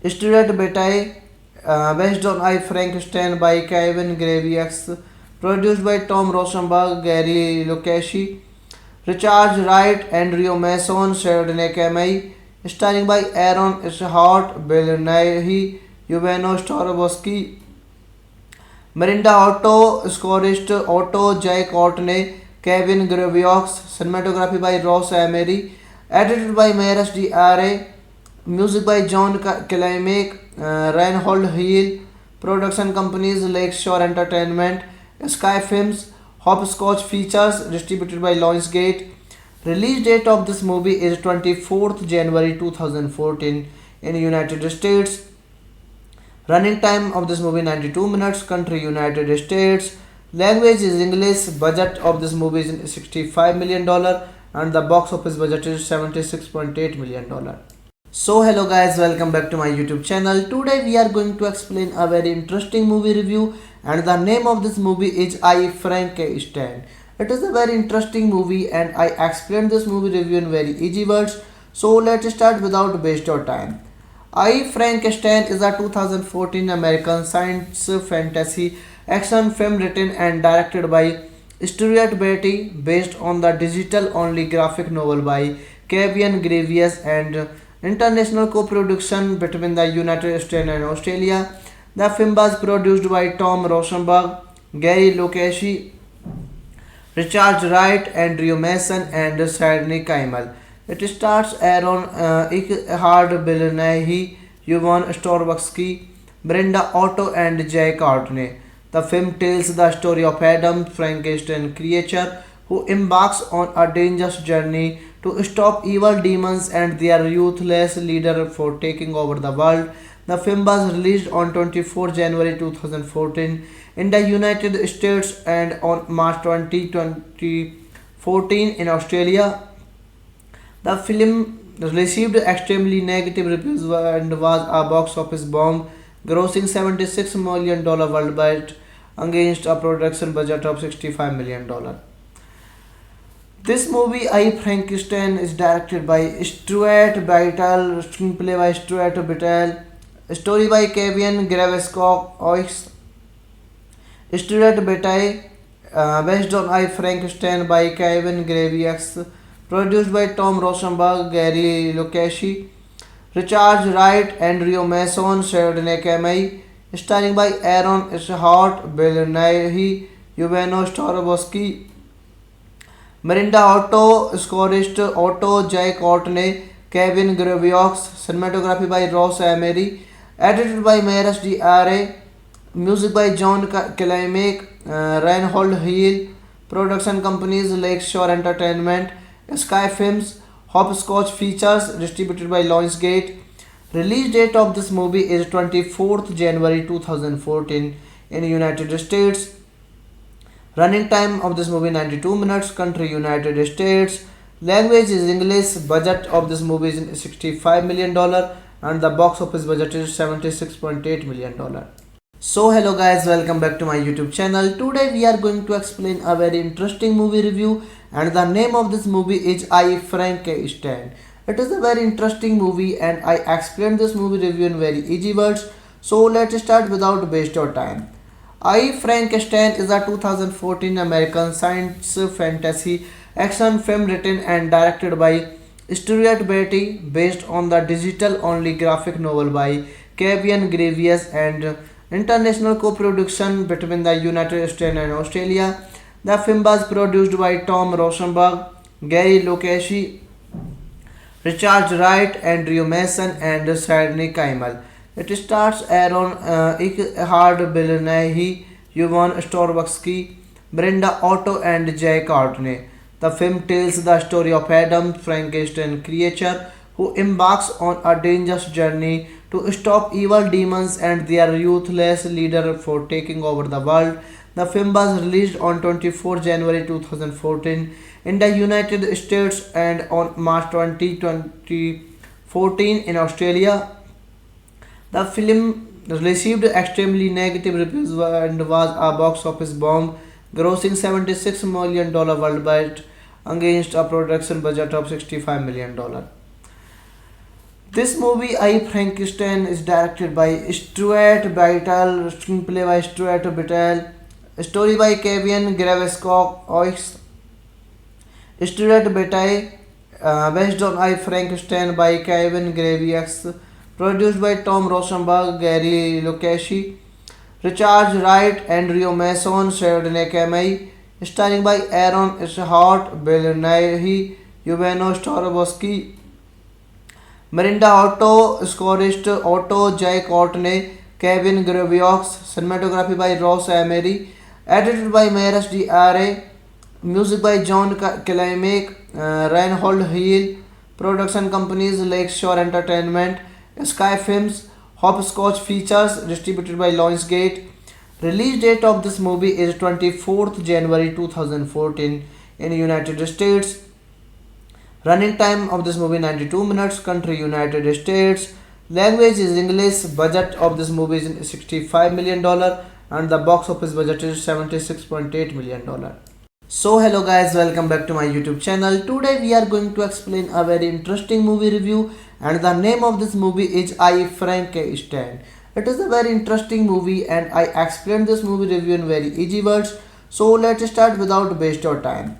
Stuart Biddle, based on I Frankenstein by Kevin Gravious, produced by Tom Rosenberg, Gary Lucchesi, Richard Wright, Andrew Mason, Sidney Kamei, starring by Aaron Eckhart, Bill Nighy, Yuveno Starobowski, Miranda Otto, scorist Otto J. Courtney, Kevin Graviaux, cinematography by Ross Emery, edited by Maris D.R.A., music by John Killiamick, Reinhold Hill, production companies Lakeshore Entertainment, Sky Films, Hopscotch Features, distributed by Lionsgate. Release date of this movie is 24th January 2014 in United States. Running time of this movie 92 minutes. Country United States. Language is English. Budget of this movie is $65 million and the box office budget is $76.8 million. So hello guys, welcome back to my YouTube channel. Today we are going to explain a very interesting movie review and the name of this movie is I Frankenstein. It is a very interesting movie and I explained this movie review in very easy words. So let's start without waste your time. I Frankenstein is a 2014 American science fantasy action film written and directed by Stuart Beatty based on the digital only graphic novel by Kevin Gravious and international co-production between the United States and Australia. The film was produced by Tom Rosenberg, Gary Lucchesi, Richard Wright, Andrew Mason, and Sidney Kimmel. It stars Aaron Eckhart, Bill Nighy, Yvonne Storovarsky, Brenda Otto, and Jay Courtney. The film tells the story of Adam, Frankenstein creature, who embarks on a dangerous journey to stop evil demons and their ruthless leader for taking over the world. The film was released on 24 January 2014 in the United States and on March 2014 in Australia. The film received extremely negative reviews and was a box office bomb, grossing $76 million worldwide against a production budget of $65 million. This movie, I Frankenstein, is directed by Stuart Biddle, screenplay by Stuart Biddle, story by Kevin Gravescock, Stuart Biddle, based on I Frankenstein by Kevin Graviax, produced by Tom Rosenberg, Gary Lukashi, Richard Wright, Andrew Mason, Sidney Kimmel, starring by Aaron Eckhart, Bill Nighy, Yvonne Storovarsky, Miranda Otto, scorist Otto, Jay Courtney, Kevin Graviox, cinematography by Ross Emery, edited by Maris D.R.A., music by John Klimek, Reinhold Hill, production companies Lakeshore Entertainment, Sky Films, Hopscotch Features, distributed by Lionsgate. Release date of this movie is 24th January 2014 in United States. Running time of this movie 92 minutes. Country United States. Language is English. Budget of this movie is $65 million and the box office budget is $76.8 million. So hello guys, welcome back to my YouTube channel. Today we are going to explain a very interesting movie review and the name of this movie is I Frankenstein. It is a very interesting movie and I explained this movie review in very easy words. So let's start without waste of time. I Frankenstein is a 2014 American science fantasy action film written and directed by Stuart Beatty, based on the digital-only graphic novel by Kevin Gravius and international co-production between the United States and Australia. The film was produced by Tom Rosenberg, Gary Lukashi, Richard Wright, Andrew Mason, and Sidney Kimmel. It stars Aaron Eckhart, Bill Nighy, Yvonne Storovarsky, Brenda Otto, and Jay Courtney. The film tells the story of Adam, Frankenstein creature, who embarks on a dangerous journey to stop evil demons and their ruthless leader for taking over the world. The film was released on 24 January 2014 in the United States and on March 2014 in Australia. The film received extremely negative reviews and was a box office bomb, grossing $76 million worldwide against a production budget of $65 million. This movie, I Frankenstein, is directed by Stuart Biddle, screenplay by Stuart Biddle, story by Kevin Gravescock, Stuart Biddle, based on I Frankenstein by Kevin Graviax, produced by Tom Rosenberg, Gary Lukashi, Richard Wright, Andrew Mason, Sidney Kimmel, starring by Aaron Eckhart, Bill Nighy, Yvonne Storovarsky, Miranda Otto, scorist Otto, Jay Courtney, Kevin Graviox, cinematography by Ross Emery, edited by Maris D.R.A., music by John Klimek, Reinhold Hill, production companies Lakeshore Entertainment, Sky Films, Hopscotch Features, distributed by Lionsgate. Release date of this movie is 24th January 2014 in United States. Running time of this movie 92 minutes. Country United States. Language is English. Budget of this movie is $65 million and the box office budget is $76.8 million. So hello guys, welcome back to my YouTube channel. Today we are going to explain a very interesting movie review and the name of this movie is I Frankenstein. It is a very interesting movie and I explained this movie review in very easy words. So let's start without waste of time.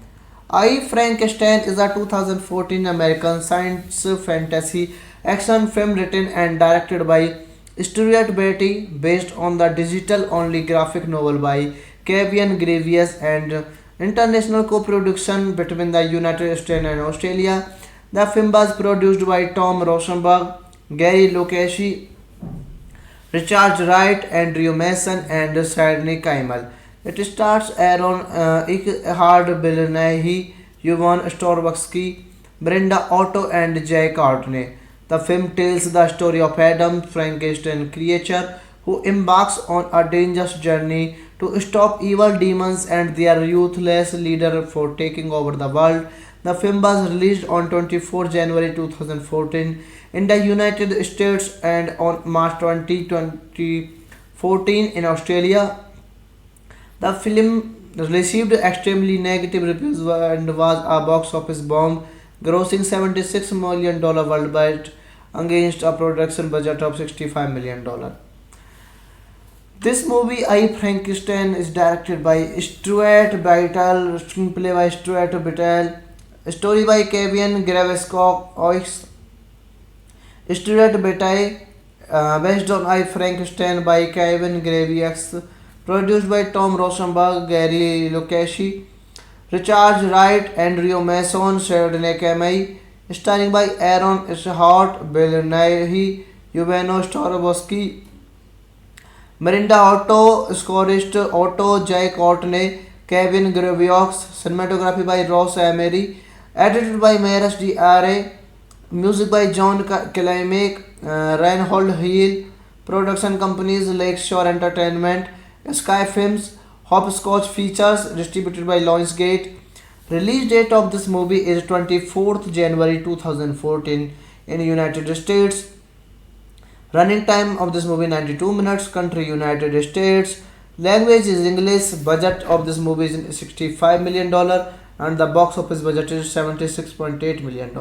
I Frankenstein is a 2014 American science fantasy action film written and directed by Stuart Beatty, based on the digital-only graphic novel by Kevin Gravius and international co-production between the United States and Australia. The film was produced by Tom Rosenberg, Gary Lucchesi, Richard Wright, Andrew Mason, and Sidney Kimmel. It stars Aaron Eckhart, Bill Nighy, Yvonne Strahovski, Brenda Otto, and Jay Courtney. The film tells the story of Adam, Frankenstein creature, who embarks on a dangerous journey to stop evil demons and their ruthless leader for taking over the world. The film was released on 24 January 2014 in the United States and on March 2014 in Australia. The film received extremely negative reviews and was a box office bomb, grossing $76 million worldwide against a production budget of $65 million. This movie, I Frankenstein, is directed by Stuart Bitel, screenplay by Stuart Bitel, story by Kevin Gravescock, Stuart Bitel, based on I Frankenstein by Kevin Gravius, produced by Tom Rosenberg, Gary Lucchesi, Richard Wright, Andrew Mason, Sidney Kimmel, starring by Aaron Eckhart, Bill Nighy, Yuveno Strahovski, Miranda Otto, Scottish Otto, Jay Courtney, Kevin Gravios, cinematography by Ross Emery, edited by Maris D.R.A., music by John Klimek, Reinhold Hill, production companies Lakeshore Entertainment, Sky Films, Hopscotch Features, distributed by Lionsgate. Release date of this movie is 24th January 2014 in United States. Running time of this movie 92 minutes. Country United States. Language is English. Budget of this movie is $65 million and the box office budget is $76.8 million.